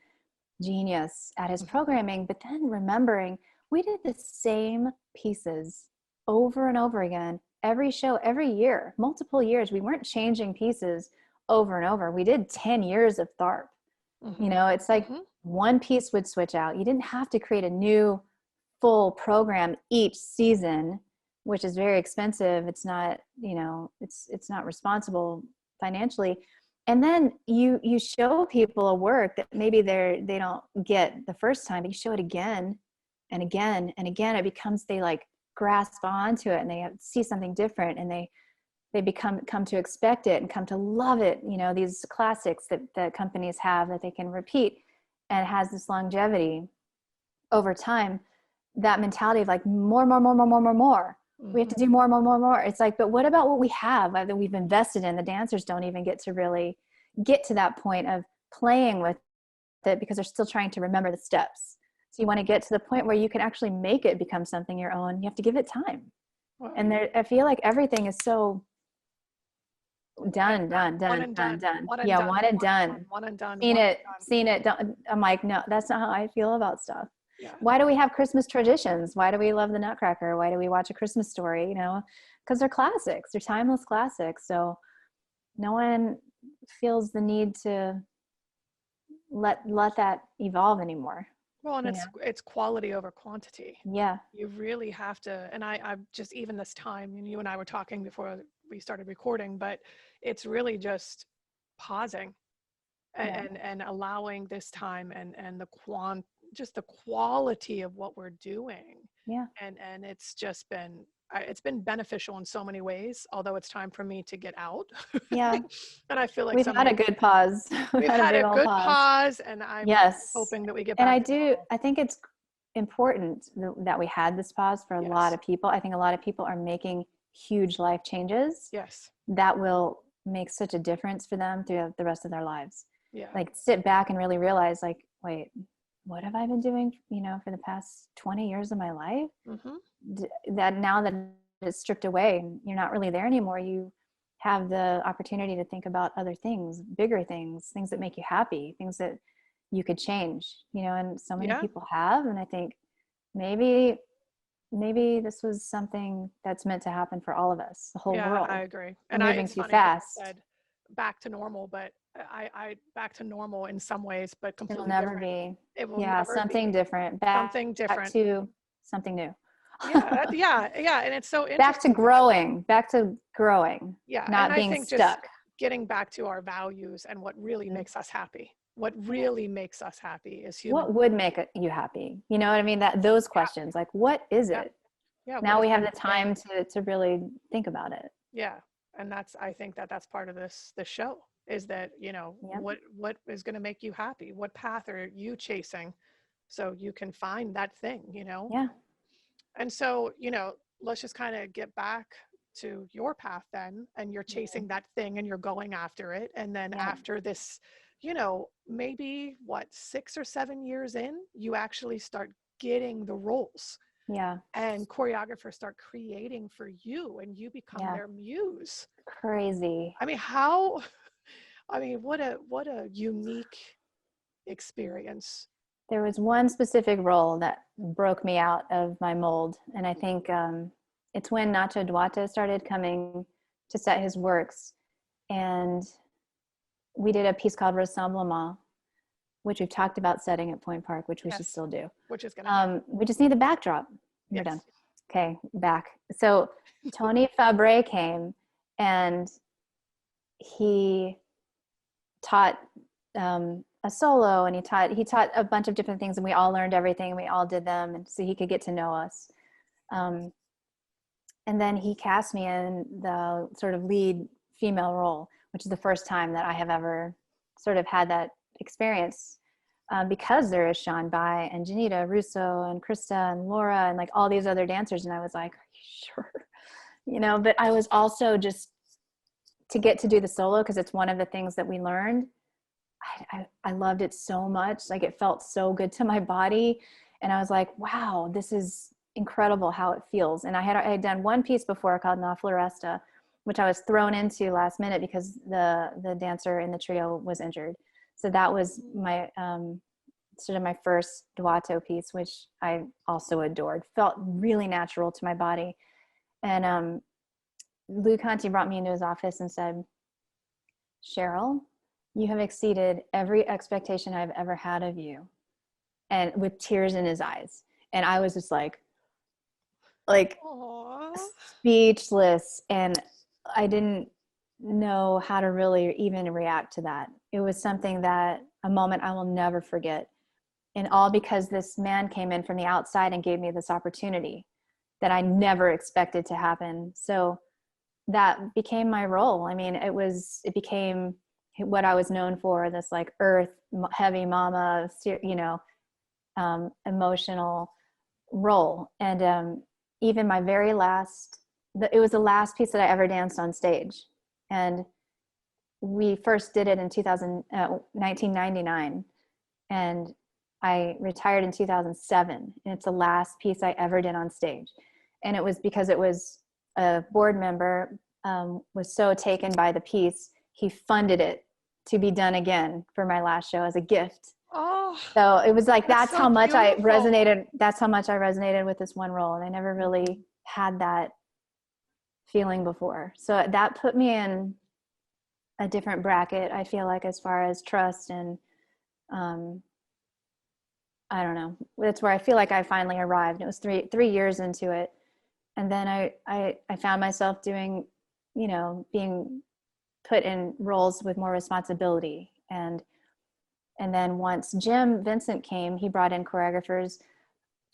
genius at his programming, but then remembering we did the same pieces over and over again, every show, every year, multiple years. We weren't changing pieces over and over. We did 10 years of Tharp. You know, it's like one piece would switch out. You didn't have to create a new full program each season, which is very expensive. It's not, you know, it's not responsible financially. And then you show people a work that maybe they don't get the first time, but you show it again and again and again. It becomes, they like grasp onto it and they see something different, and they come to expect it and come to love it. You know, these classics that companies have that they can repeat, and it has this longevity over time. That mentality of like more. We have to do more. It's like, but what about what we have that we've invested in? The dancers don't even get to really get to that point of playing with it because they're still trying to remember the steps. So you want to get to the point where you can actually make it become something your own. You have to give it time. Wow. And I feel like everything is so done. One and done. Seen it. I'm like, no, that's not how I feel about stuff. Yeah. Why do we have Christmas traditions? Why do we love the Nutcracker? Why do we watch A Christmas Story? You know, because they're classics. They're timeless classics. So no one feels the need to let that evolve anymore. Well, and it's quality over quantity. Yeah. You really have to. And I just, even this time, and you and I were talking before we started recording, but it's really just pausing and allowing this time and just the quality of what we're doing. Yeah. And it's been beneficial in so many ways, although it's time for me to get out. Yeah. And I feel like we've had a good pause. We've had a good pause, and I'm hoping that we get back. And I think it's important that we had this pause for a lot of people. I think a lot of people are making huge life changes. Yes. That will make such a difference for them through the rest of their lives. Yeah. Like, sit back and really realize, like, wait, what have I been doing, you know, for the past 20 years of my life? That now that it's stripped away and you're not really there anymore, you have the opportunity to think about other things, bigger things that make you happy, things that you could change, you know, and so many people have. And I think maybe this was something that's meant to happen for all of us, the whole world. I agree. And moving too fast. Said back to normal, but I back to normal in some ways, but completely It'll never different. be. It will never something be. Different. Something different. Back to something new. Yeah. And it's so interesting. Back to growing, Yeah. not And I being think stuck. just getting back to our values and what really makes us happy. What really makes us happy is human. What would make you happy? You know what I mean? Those questions, like, what is it? Yeah. Now we have the time to really think about it. Yeah. And I think that's part of this show, is that, what is going to make you happy? What path are you chasing so you can find that thing, Yeah. And so, let's just kind of get back to your path then, and you're chasing that thing and you're going after it. And then after this, maybe 6 or 7 years in, you actually start getting the roles. Yeah. And choreographers start creating for you, and you become their muse. Crazy. I mean, what a unique experience. There was one specific role that broke me out of my mold. And I think it's when Nacho Duarte started coming to set his works. And we did a piece called Rassemblement, which we've talked about setting at Point Park, which we should still do. Which is gonna we just need the backdrop. You're done. Okay, back. So Tony Fabre came and he taught a solo, and he taught a bunch of different things, and we all learned everything, and we all did them, and so he could get to know us. And then he cast me in the sort of lead female role, which is the first time that I have ever sort of had that experience, because there is Sean Bai and Janita Russo and Krista and Laura and like all these other dancers. And I was like, are you sure? But I was also just to get to do the solo, because it's one of the things that we learned. I loved it so much. Like, it felt so good to my body. And I was like, wow, this is incredible how it feels. And I had done one piece before called Na Floresta, which I was thrown into last minute because the dancer in the trio was injured. So that was my sort of my first duato piece, which I also adored. Felt really natural to my body. And Lou Conti brought me into his office and said, Cheryl, you have exceeded every expectation I've ever had of you. And with tears in his eyes. And I was just like Aww. Speechless. And I didn't know how to really even react to that. It was a moment I will never forget. And all because this man came in from the outside and gave me this opportunity that I never expected to happen. So that became my role. I mean, it became what I was known for, this like earth heavy mama, emotional role. And even my very last, it was the last piece that I ever danced on stage. And we first did it in 1999. And I retired in 2007. And it's the last piece I ever did on stage. And it was because it was a board member was so taken by the piece, he funded it to be done again for my last show as a gift. Oh, so it was like, that's so how much beautiful. That's how much I resonated with this one role. And I never really had that feeling before. So that put me in a different bracket, I feel like, as far as trust. And I don't know, that's where I feel like I finally arrived. It was three years into it. And then I found myself doing, being put in roles with more responsibility. And then once Jim Vincent came, he brought in choreographers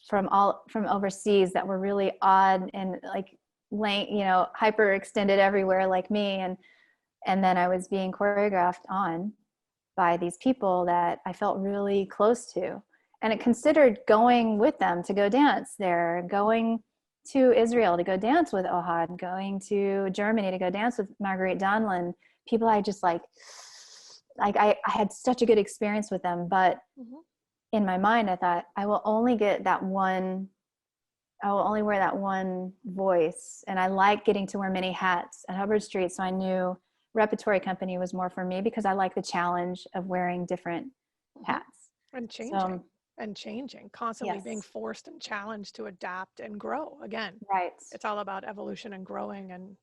from overseas that were really odd and like hyper extended everywhere like me. And then I was being choreographed on by these people that I felt really close to. And it considered going with them to go dance there, going to Israel to go dance with Ohad, going to Germany to go dance with Marguerite Donlin, people I just like I had such a good experience with them. But in my mind, I thought, I will only wear that one voice. And I like getting to wear many hats at Hubbard Street. So I knew repertory company was more for me because I like the challenge of wearing different hats. And changing, constantly being forced and challenged to adapt and grow again. Right. It's all about evolution and growing. And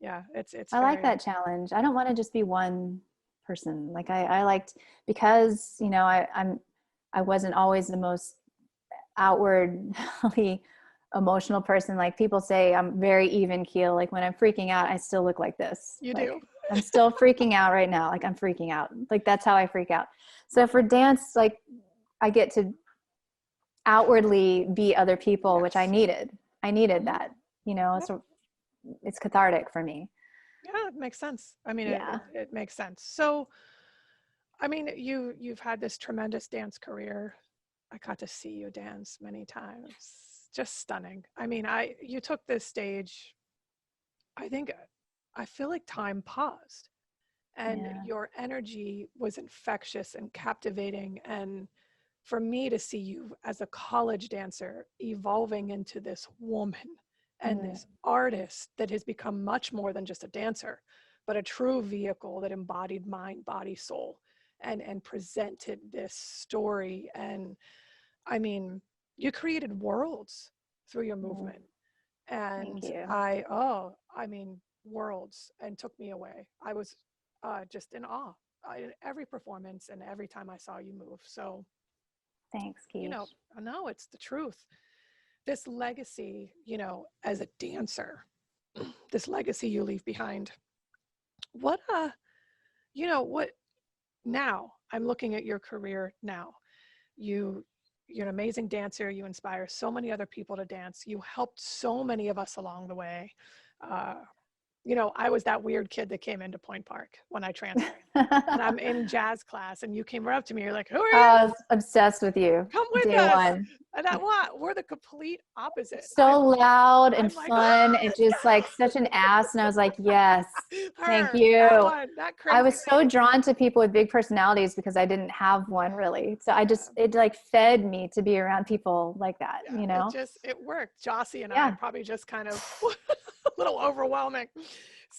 it's I like that challenge. I don't want to just be one person. Like I liked, because I wasn't always the most outwardly emotional person. Like people say I'm very even keel. Like when I'm freaking out, I still look like this. You like, do. I'm still freaking out right now. Like I'm freaking out. Like that's how I freak out. So for dance, like I get to outwardly be other people, which I Yes. needed. I needed Mhm. that, you know, Yep. so it's cathartic for me. Yeah, it makes sense. I mean, Yeah. it makes sense. So, I mean, you've had this tremendous dance career. I got to see you dance many times. Just stunning. I mean, you took this stage. I think I feel like time paused, and Yeah. your energy was infectious and captivating. And for me to see you as a college dancer evolving into this woman and Mm. this artist that has become much more than just a dancer, but a true vehicle that embodied mind, body, soul, and presented this story. And I mean, you created worlds through your Mm. movement. Thank And you. I mean, worlds, and took me away. I was just in awe in every performance and every time I saw you move. So, Thanks, you Kish. know, no, it's the truth. This legacy, you know, as a dancer, this legacy you leave behind. What, you know, what now? I'm looking at your career now. You, you're an amazing dancer. You inspire so many other people to dance. You helped so many of us along the way. Uh, you know, I was that weird kid that came into Point Park when I transferred. And I'm in jazz class, and you came right up to me. You're like, "Who are you? I was obsessed with you Come with day us." one. And I what? We're the complete opposite. So loud and I'm like, fun and just like such an ass. And I was like, yes, thank her, that you. one, that I crazy was so lady. drawn to people with big personalities because I didn't have one really. So Yeah, it like fed me to be around people like that, yeah. you know? It worked. Jossie and I Yeah. probably just kind of a little overwhelming.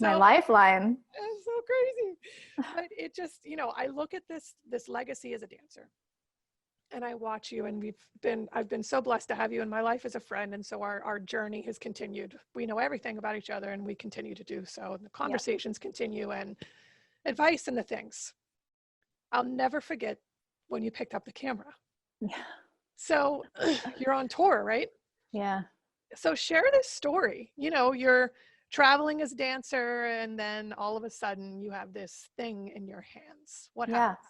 My So lifeline. it's so crazy. But it just, you know, I look at this legacy as a dancer, and I watch you, and I've been so blessed to have you in my life as a friend. And so our journey has continued. We know everything about each other, and we continue to do so. And the Yep. conversations continue, and advice and the things. I'll never forget when you picked up the camera. Yeah. So you're on tour, right? Yeah. So share this story. You know, you're traveling as a dancer, and then all of a sudden you have this thing in your hands. What Yeah. happens?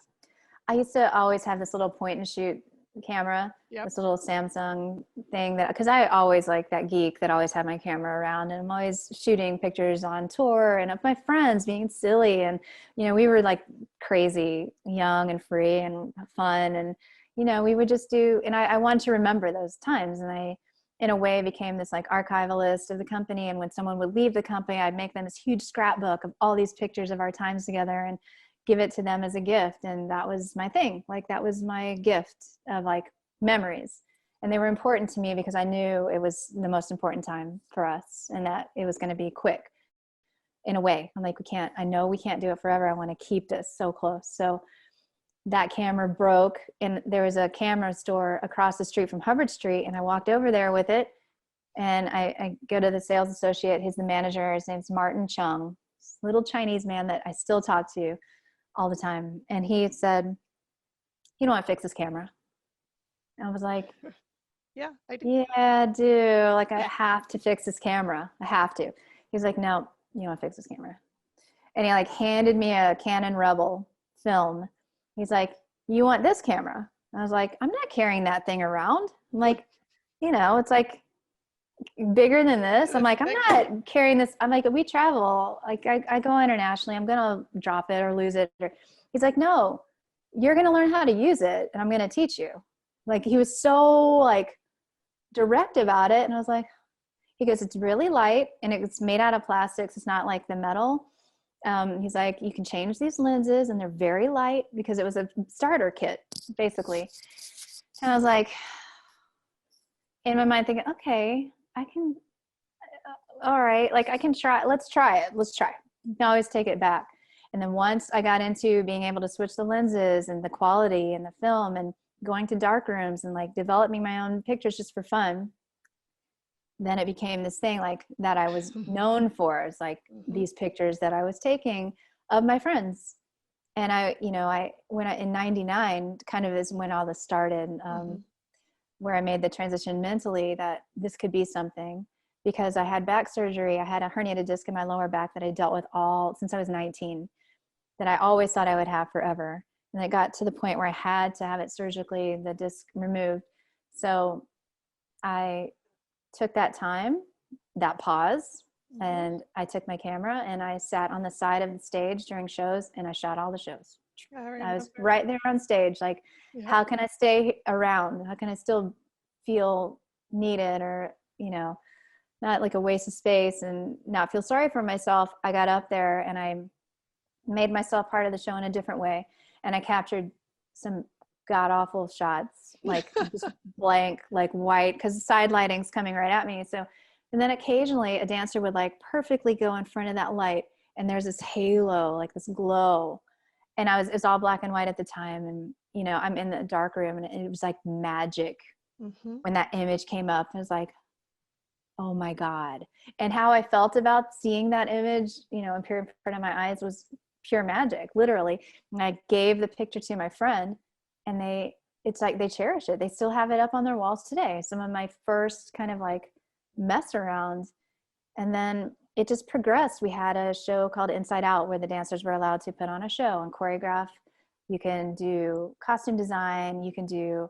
I used to always have this little point and shoot camera, Yep. this little Samsung thing that, because I always like that geek that always had my camera around, and I'm always shooting pictures on tour and of my friends being silly. And, you know, we were like crazy, young and free and fun. And, you know, we would just do, and I wanted to remember those times. And I, in a way, became this like archivalist of the company. And when someone would leave the company, I'd make them this huge scrapbook of all these pictures of our times together and give it to them as a gift. And that was my thing. Like that was my gift of like memories. And they were important to me because I knew it was the most important time for us and that it was going to be quick in a way. I'm like, I know we can't do it forever. I want to keep this so close. So that camera broke, and there was a camera store across the street from Hubbard Street. And I walked over there with it, and I go to the sales associate. He's the manager. His name's Martin Chung, little Chinese man that I still talk to all the time. And he said, "You don't want to fix this camera?" And I was like, Yeah, I do. "Yeah, I do. Like, I have to fix this camera. I have to." He's like, "No, you don't want to fix this camera." And he like handed me a Canon Rebel film. He's like, "You want this camera?" And I was like, "I'm not carrying that thing around." I'm like, you know, it's like bigger than this. I'm It's like, I'm big. not carrying this. I'm like, we travel. Like I go internationally. I'm going to drop it or lose it. He's like, "No, you're going to learn how to use it, and I'm going to teach you." Like he was so like direct about it. And I was like, he goes, "It's really light and it's made out of plastics. It's not like the metal." He's like, "You can change these lenses and they're very light," because it was a starter kit basically. And I was like, in my mind thinking, okay, I can, all right, like I can try, let's try it. Let's try. You can always take it back. And then once I got into being able to switch the lenses and the quality and the film and going to dark rooms and like developing my own pictures just for fun, then it became this thing like that I was known for. It's like Mm-hmm. these pictures that I was taking of my friends. And I, you know, in 99 kind of is when all this started. Mm-hmm. where I made the transition mentally that this could be something, because I had back surgery. I had a herniated disc in my lower back that I dealt with all since I was 19, that I always thought I would have forever. And it got to the point where I had to have it surgically, the disc removed. So I took that time, that pause, and I took my camera and I sat on the side of the stage during shows and I shot all the shows. I was right there on stage. Like, how can I stay around? How can I still feel needed, or, you know, not like a waste of space and not feel sorry for myself? I got up there and I made myself part of the show in a different way. And I captured some god awful shots, like just blank, like white, because the side lighting's coming right at me. So, and then occasionally a dancer would like perfectly go in front of that light, and there's this halo, like this glow. And it's all black and white at the time. And, you know, I'm in the dark room and it was like magic. When that image came up, I was like, oh my God. And how I felt about seeing that image, you know, appear in front of my eyes was pure magic, literally. And I gave the picture to my friend, and it's like they cherish it. They still have it up on their walls today. Some of my first kind of like mess arounds. And then it just progressed. We had a show called Inside Out where the dancers were allowed to put on a show and choreograph. You can do costume design. You can do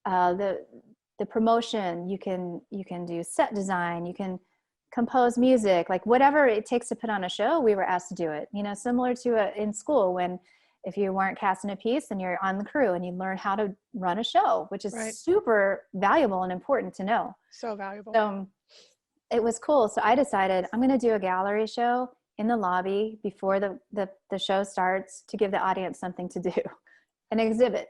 the promotion. You can do set design. You can compose music, like whatever it takes to put on a show. We were asked to do it. You know, similar to in school, when if you weren't cast in a piece, then you're on the crew and you learn how to run a show, which is super valuable and important to know. So valuable. So it was cool. So I decided I'm going to do a gallery show in the lobby before the show starts, to give the audience something to do, an exhibit.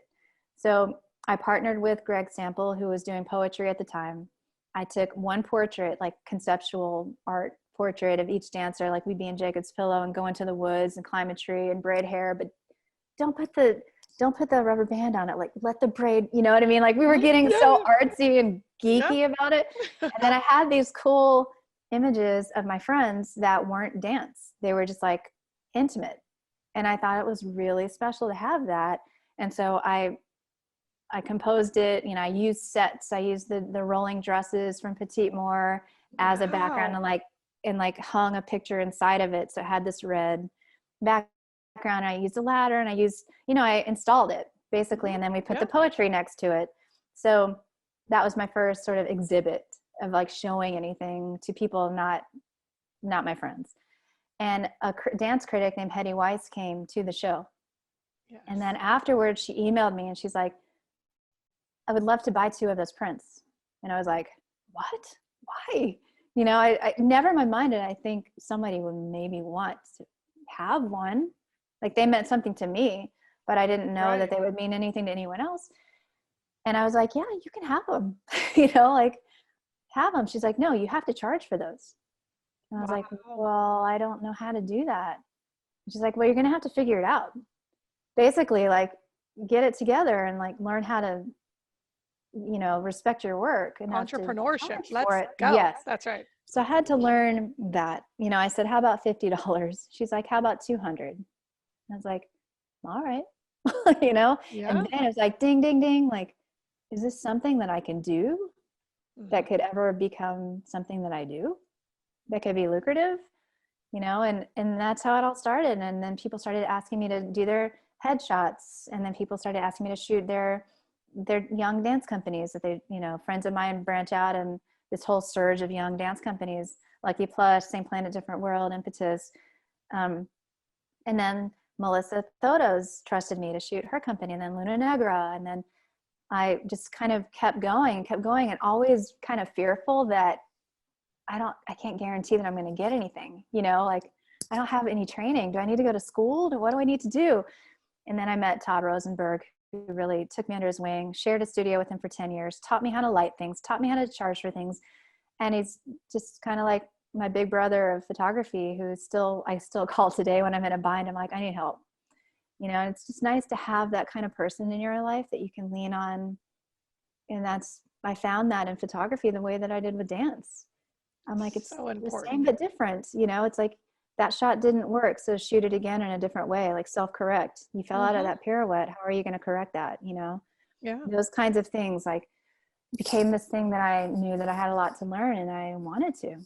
So I partnered with Greg Sample, who was doing poetry at the time. I took one portrait, like conceptual art portrait of each dancer, like we'd be in Jacob's Pillow and go into the woods and climb a tree and braid hair, but don't put the rubber band on it. Like, let the braid, you know what I mean? Like, we were getting so artsy and geeky about it. And then I had these cool images of my friends that weren't dance. They were just like intimate. And I thought it was really special to have that. And so I composed it, you know, I used sets. I used the rolling dresses from Petite Moore as a background, and hung a picture inside of it. So it had this red background. I used a ladder, and I installed it basically. And then we put the poetry next to it. So that was my first sort of exhibit of like showing anything to people, not my friends. And a dance critic named Hetty Weiss came to the show. Yes. And then afterwards she emailed me and she's like, I would love to buy 2 of those prints. And I was like, what? Why? You know, I never in my mind did I think somebody would maybe want to have one. Like, they meant something to me, but I didn't know that they would mean anything to anyone else. And I was like, yeah, you can have them, you know, like, have them. She's like, no, you have to charge for those. And I was like, well, I don't know how to do that. And she's like, well, you're going to have to figure it out. Basically, like, get it together and like learn how to, you know, respect your work. And entrepreneurship. Let's go. Yes, that's right. So I had to learn that. You know, I said, how about $50? She's like, how about $200? And I was like, all right. You know, and then it was like, ding, ding, ding. Like, is this something that I can do that could ever become something that I do that could be lucrative? You know, and that's how it all started. And then people started asking me to do their headshots. And then people started asking me to shoot their young dance companies that they, you know, friends of mine branch out, and this whole surge of young dance companies, Lucky Plush, Same Planet, Different World, Impetus. And then Melissa Thotos trusted me to shoot her company, and then Luna Negra. And then I just kind of kept going and always kind of fearful that I can't guarantee that I'm going to get anything, you know, like, I don't have any training. Do I need to go to school? What do I need to do? And then I met Todd Rosenberg, who really took me under his wing, shared a studio with him for 10 years, taught me how to light things, taught me how to charge for things. And he's just kind of like my big brother of photography, who I still call today when I'm in a bind. I'm like, I need help. You know, it's just nice to have that kind of person in your life that you can lean on. And I found that in photography the way that I did with dance. I'm like, it's so the same but different. You know, it's like, that shot didn't work, so shoot it again in a different way, like self-correct. You fell out of that pirouette. How are you going to correct that? You know, those kinds of things. Like, became this thing that I knew that I had a lot to learn, and I wanted to.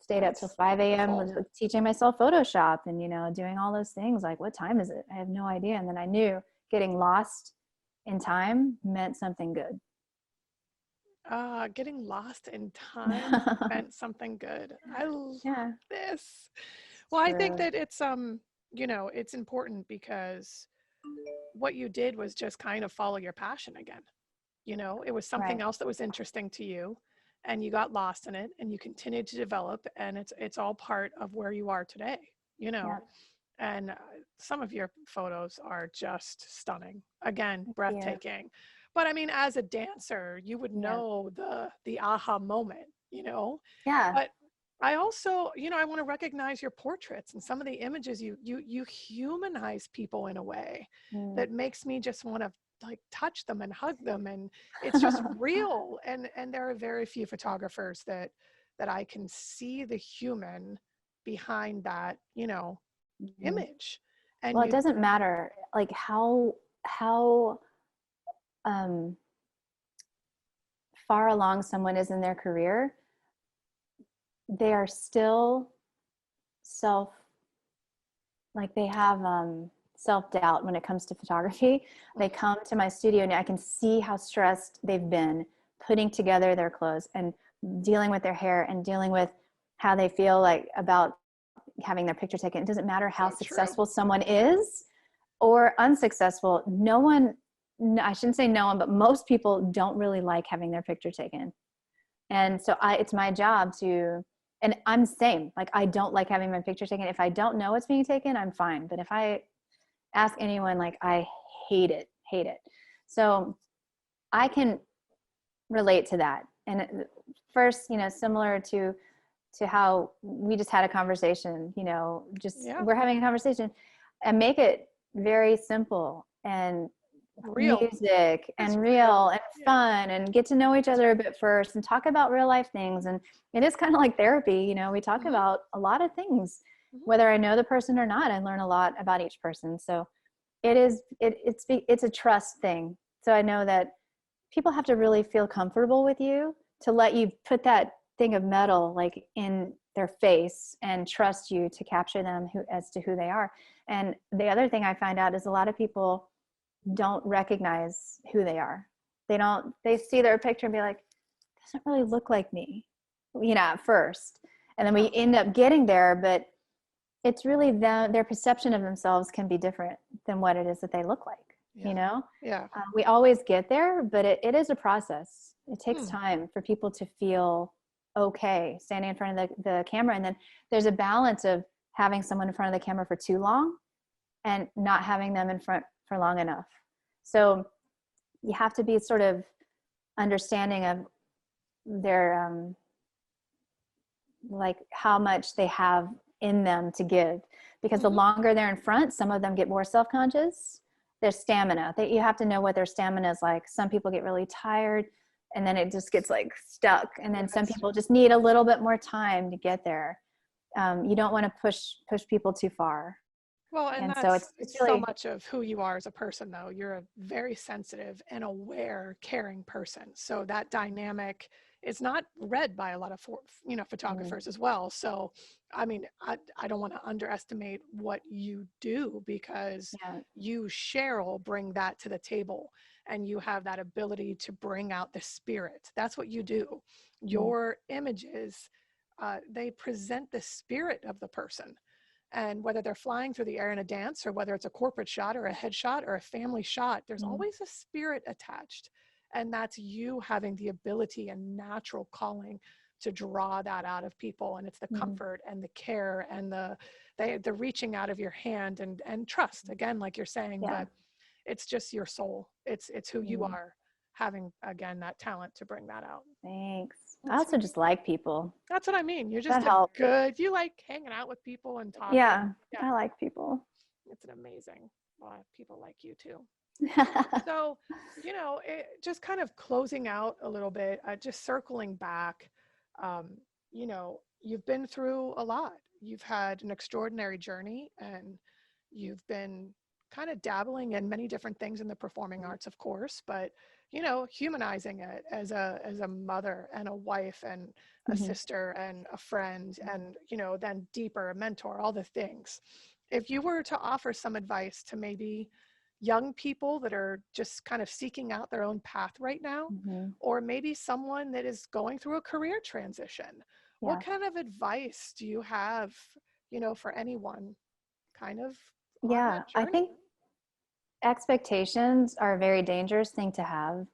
Stayed up till That's 5 a.m. beautiful. was teaching myself Photoshop and, doing all those things. Like, what time is it? I have no idea. And then I knew getting lost in time meant something good. Getting lost in time meant something good. I love Yeah, this. it's Well, I think true. that it's it's important because what you did was just kind of follow your passion again. It was something Right. else that was interesting to you, and you got lost in it, and you continued to develop, and it's all part of where you are today. You know, Yeah. and some of your photos are just stunning. Again, Yeah. breathtaking. But I mean, as a dancer, you would Yeah. know the aha moment. Yeah. But I also, I want to recognize your portraits and some of the images. You humanize people in a way Mm. that makes me just want to like touch them and hug them, and it's just real. And there are very few photographers that I can see the human behind that, Mhm. image. And Well, it you, doesn't matter like how um, far along someone is in their career, they are still self like they have self-doubt when it comes to photography. They come to my studio and I can see how stressed they've been putting together their clothes and dealing with their hair and dealing with how they feel like about having their picture taken. It doesn't matter how so true. successful someone is or unsuccessful. No one, I shouldn't say no one, but most people don't really like having their picture taken. And so it's my job to, and I'm the same. Like, I don't like having my picture taken. If I don't know it's being taken, I'm fine. But if I ask anyone, like, I hate it, hate it. So I can relate to that. And first, similar to how we just had a conversation, just Yeah, we're having a conversation, and make it very simple and real. music It's and real. real and Yeah. fun, and get to know each other a bit first and talk about real life things. And it is kind of like therapy. We talk Hmm. about a lot of things. Hmm. Whether I know the person or not, I learn a lot about each person. So it's a trust thing. So I know that people have to really feel comfortable with you to let you put that thing of metal like in their face and trust you to capture them as to who they are. And the other thing I find out is a lot of people don't recognize who they are. They see their picture and be like, doesn't really look like me, at first. And then Yeah. we end up getting there, but it's really their perception of themselves can be different than what it is that they look like, you Yeah. know? Yeah. We always get there, but it is a process. It takes Hmm. time for people to feel okay standing in front of the camera. And then there's a balance of having someone in front of the camera for too long and not having them in front for long enough. So you have to be sort of understanding of their like how much they have in them to give, because the Hmm. longer they're in front, some of them get more self-conscious. Their stamina, you have to know what their stamina is like. Some people get really tired and then it just gets like stuck, and then some Yes. people just need a little bit more time to get there. You don't want to push people too far. Well, and And so that's it's so really much of who you are as a person, though. You're a very sensitive and aware, caring person. So that dynamic is not read by a lot of, mm, photographers as well. So, I mean, I don't want to underestimate what you do, because yeah. you, Cheryl, bring that to the table, and you have that ability to bring out the spirit. That's what you do. Mm, Your images, they present the spirit of the person, and whether they're flying through the air in a dance, or whether it's a corporate shot or a headshot or a family shot, there's mm, always a spirit attached. And that's you having the ability and natural calling to draw that out of people. And it's the mm, comfort and the care and the reaching out of your hand, and trust, again, like you're saying. yeah. But it's just your soul. It's who you Mm, are, having, again, that talent to bring that out. thanks. I That's also just like people. that's what I mean. You're That just a helps. you like hanging out with people and talking. Yeah, Yeah. I like people. It's an amazing lot of people like you too. So, just kind of closing out a little bit, just circling back, you've been through a lot. You've had an extraordinary journey, and you've been kind of dabbling in many different things in the performing arts, of course, but you know, humanizing it as a mother and a wife and a Mm-hmm. sister and a friend, and, you know, then deeper, a mentor, all the things. If you were to offer some advice to maybe young people that are just kind of seeking out their own path right now, Mm-hmm. or maybe someone that is going through a career transition, what Yeah. kind of advice do you have, you know, for anyone kind of on Yeah. that I journey? think expectations are a very dangerous thing to have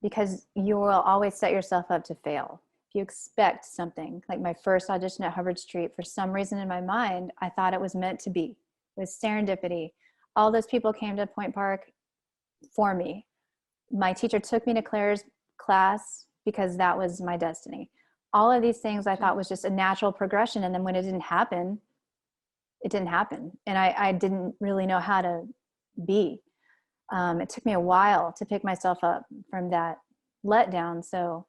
because you will always set yourself up to fail. If you expect something, like my first audition at Hubbard Street, for some reason in my mind, I thought it was meant to be. It was serendipity. All those people came to Point Park for me. My teacher took me to Claire's class because that was my destiny. All of these things I thought was just a natural progression. And then when it didn't happen, it didn't happen. And I didn't really know how to be. It took me a while to pick myself up from that letdown. So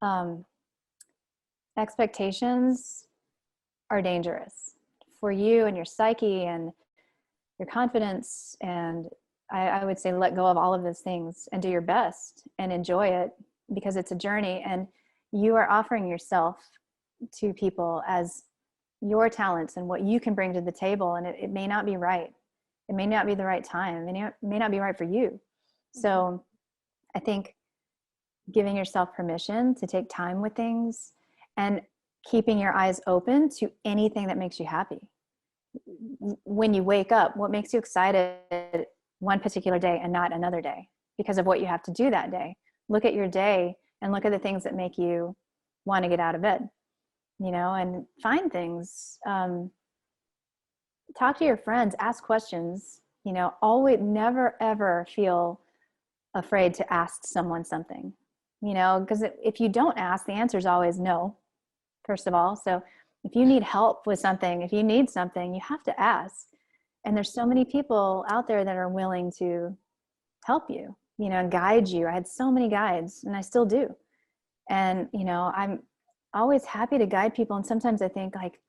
um, expectations are dangerous for you and your psyche and your confidence. And I would say let go of all of those things and do your best and enjoy it, because it's a journey and you are offering yourself to people as your talents and what you can bring to the table. And it may not be right. It may not be the right time. It may not be right for you. So I think giving yourself permission to take time with things and keeping your eyes open to anything that makes you happy. When you wake up, what makes you excited one particular day and not another day because of what you have to do that day? Look at your day and look at the things that make you want to get out of bed, you know, and find things. Talk to your friends, ask questions, you know, always, never, ever feel afraid to ask someone something, you know, because if you don't ask, the answer is always no, first of all. So if you need help with something, if you need something, you have to ask. And there's so many people out there that are willing to help you, you know, and guide you. I had so many guides and I still do. And, you know, I'm always happy to guide people. And sometimes I think like,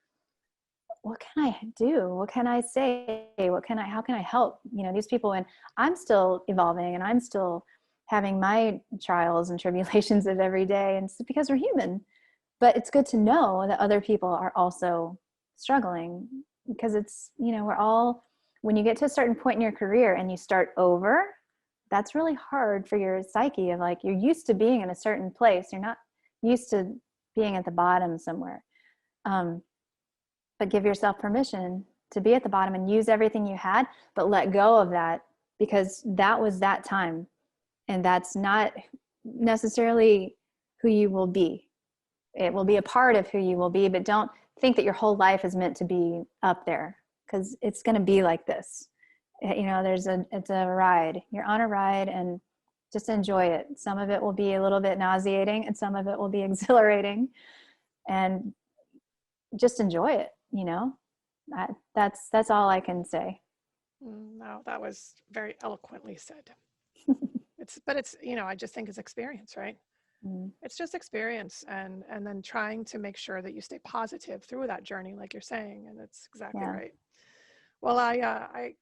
what can I do? What can I say? How can I help, you know, these people? And I'm still evolving and I'm still having my trials and tribulations of every day. And it's because we're human, but it's good to know that other people are also struggling, because it's, you know, we're all, when you get to a certain point in your career and you start over, that's really hard for your psyche of like, you're used to being in a certain place. You're not used to being at the bottom somewhere. But give yourself permission to be at the bottom and use everything you had, but let go of that, because that was that time. And that's not necessarily who you will be. It will be a part of who you will be, but don't think that your whole life is meant to be up there, because it's going to be like this. You know, it's a ride. You're on a ride, and just enjoy it. Some of it will be a little bit nauseating and some of it will be exhilarating, and just enjoy it, you know. That's all I can say. No, that was very eloquently said. But it's, you know, I just think it's experience, right? It's just experience, and then trying to make sure that you stay positive through that journey, like you're saying, and it's exactly Yeah. right. Well, I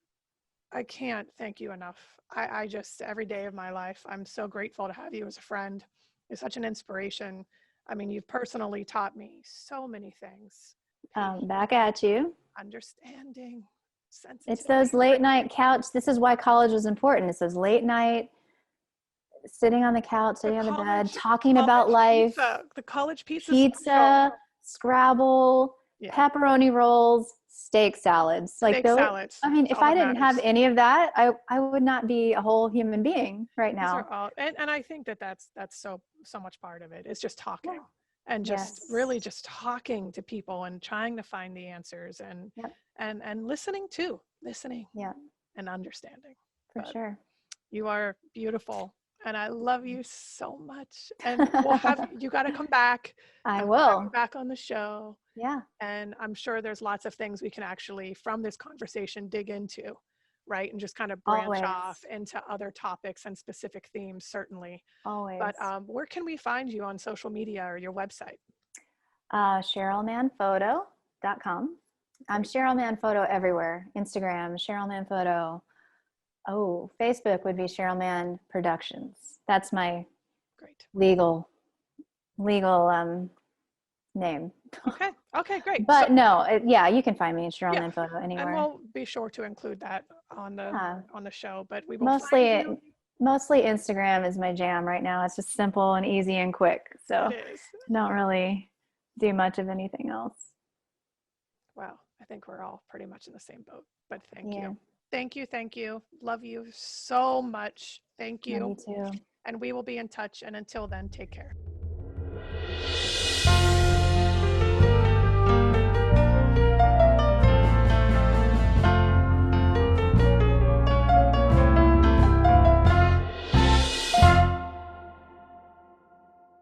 can't thank you enough. I just, every day of my life, I'm so grateful to have you as a friend. You're such an inspiration. I mean, you've personally taught me so many things. Back at you. Understanding, It's sensitivity. those late night couch. This is why college was important. It's those late night, sitting on the couch, The sitting on the bed, college, talking about life, the college pizza special. pizza, Scrabble, Yeah, pepperoni rolls, steak salads. Like steak those, salads. I mean, It's if all I that didn't have matters. any of that, I would not be a whole human being right These are now. all, and I think that that's so much part of it. It's just Yeah. talking, and just Yes. really just talking to people and trying to find the answers, and Yep. and listening too, listening Yeah, and understanding. for But sure. you are beautiful, and I love you so much. And we'll have you got to come back, I and we'll have you will. back on the show. Yeah. And I'm sure there's lots of things we can actually, from this conversation, dig into, right? And just kind of branch Always. off into other topics and specific themes, certainly. Always. But where can we find you on social media or your website? CherylMannPhoto.com. I'm Cheryl Mann Photo everywhere. Instagram, Cheryl Mann Photo. Oh, Facebook would be Cheryl Mann Productions. That's my Great. legal name. Okay, great. But So, no, yeah, you can find me in Cheryl yeah, Mann Photo and anywhere. we'll be sure to include that on Yeah. the show. But we will find you. Mostly Instagram is my jam right now. It's just simple and easy and quick. So It is. don't really do much of anything else. Well, I think we're all pretty much in the same boat. But thank Yeah. you. Thank you. Thank you. Love you so much. Thank you. Love you too. And we will be in touch. And until then, take care.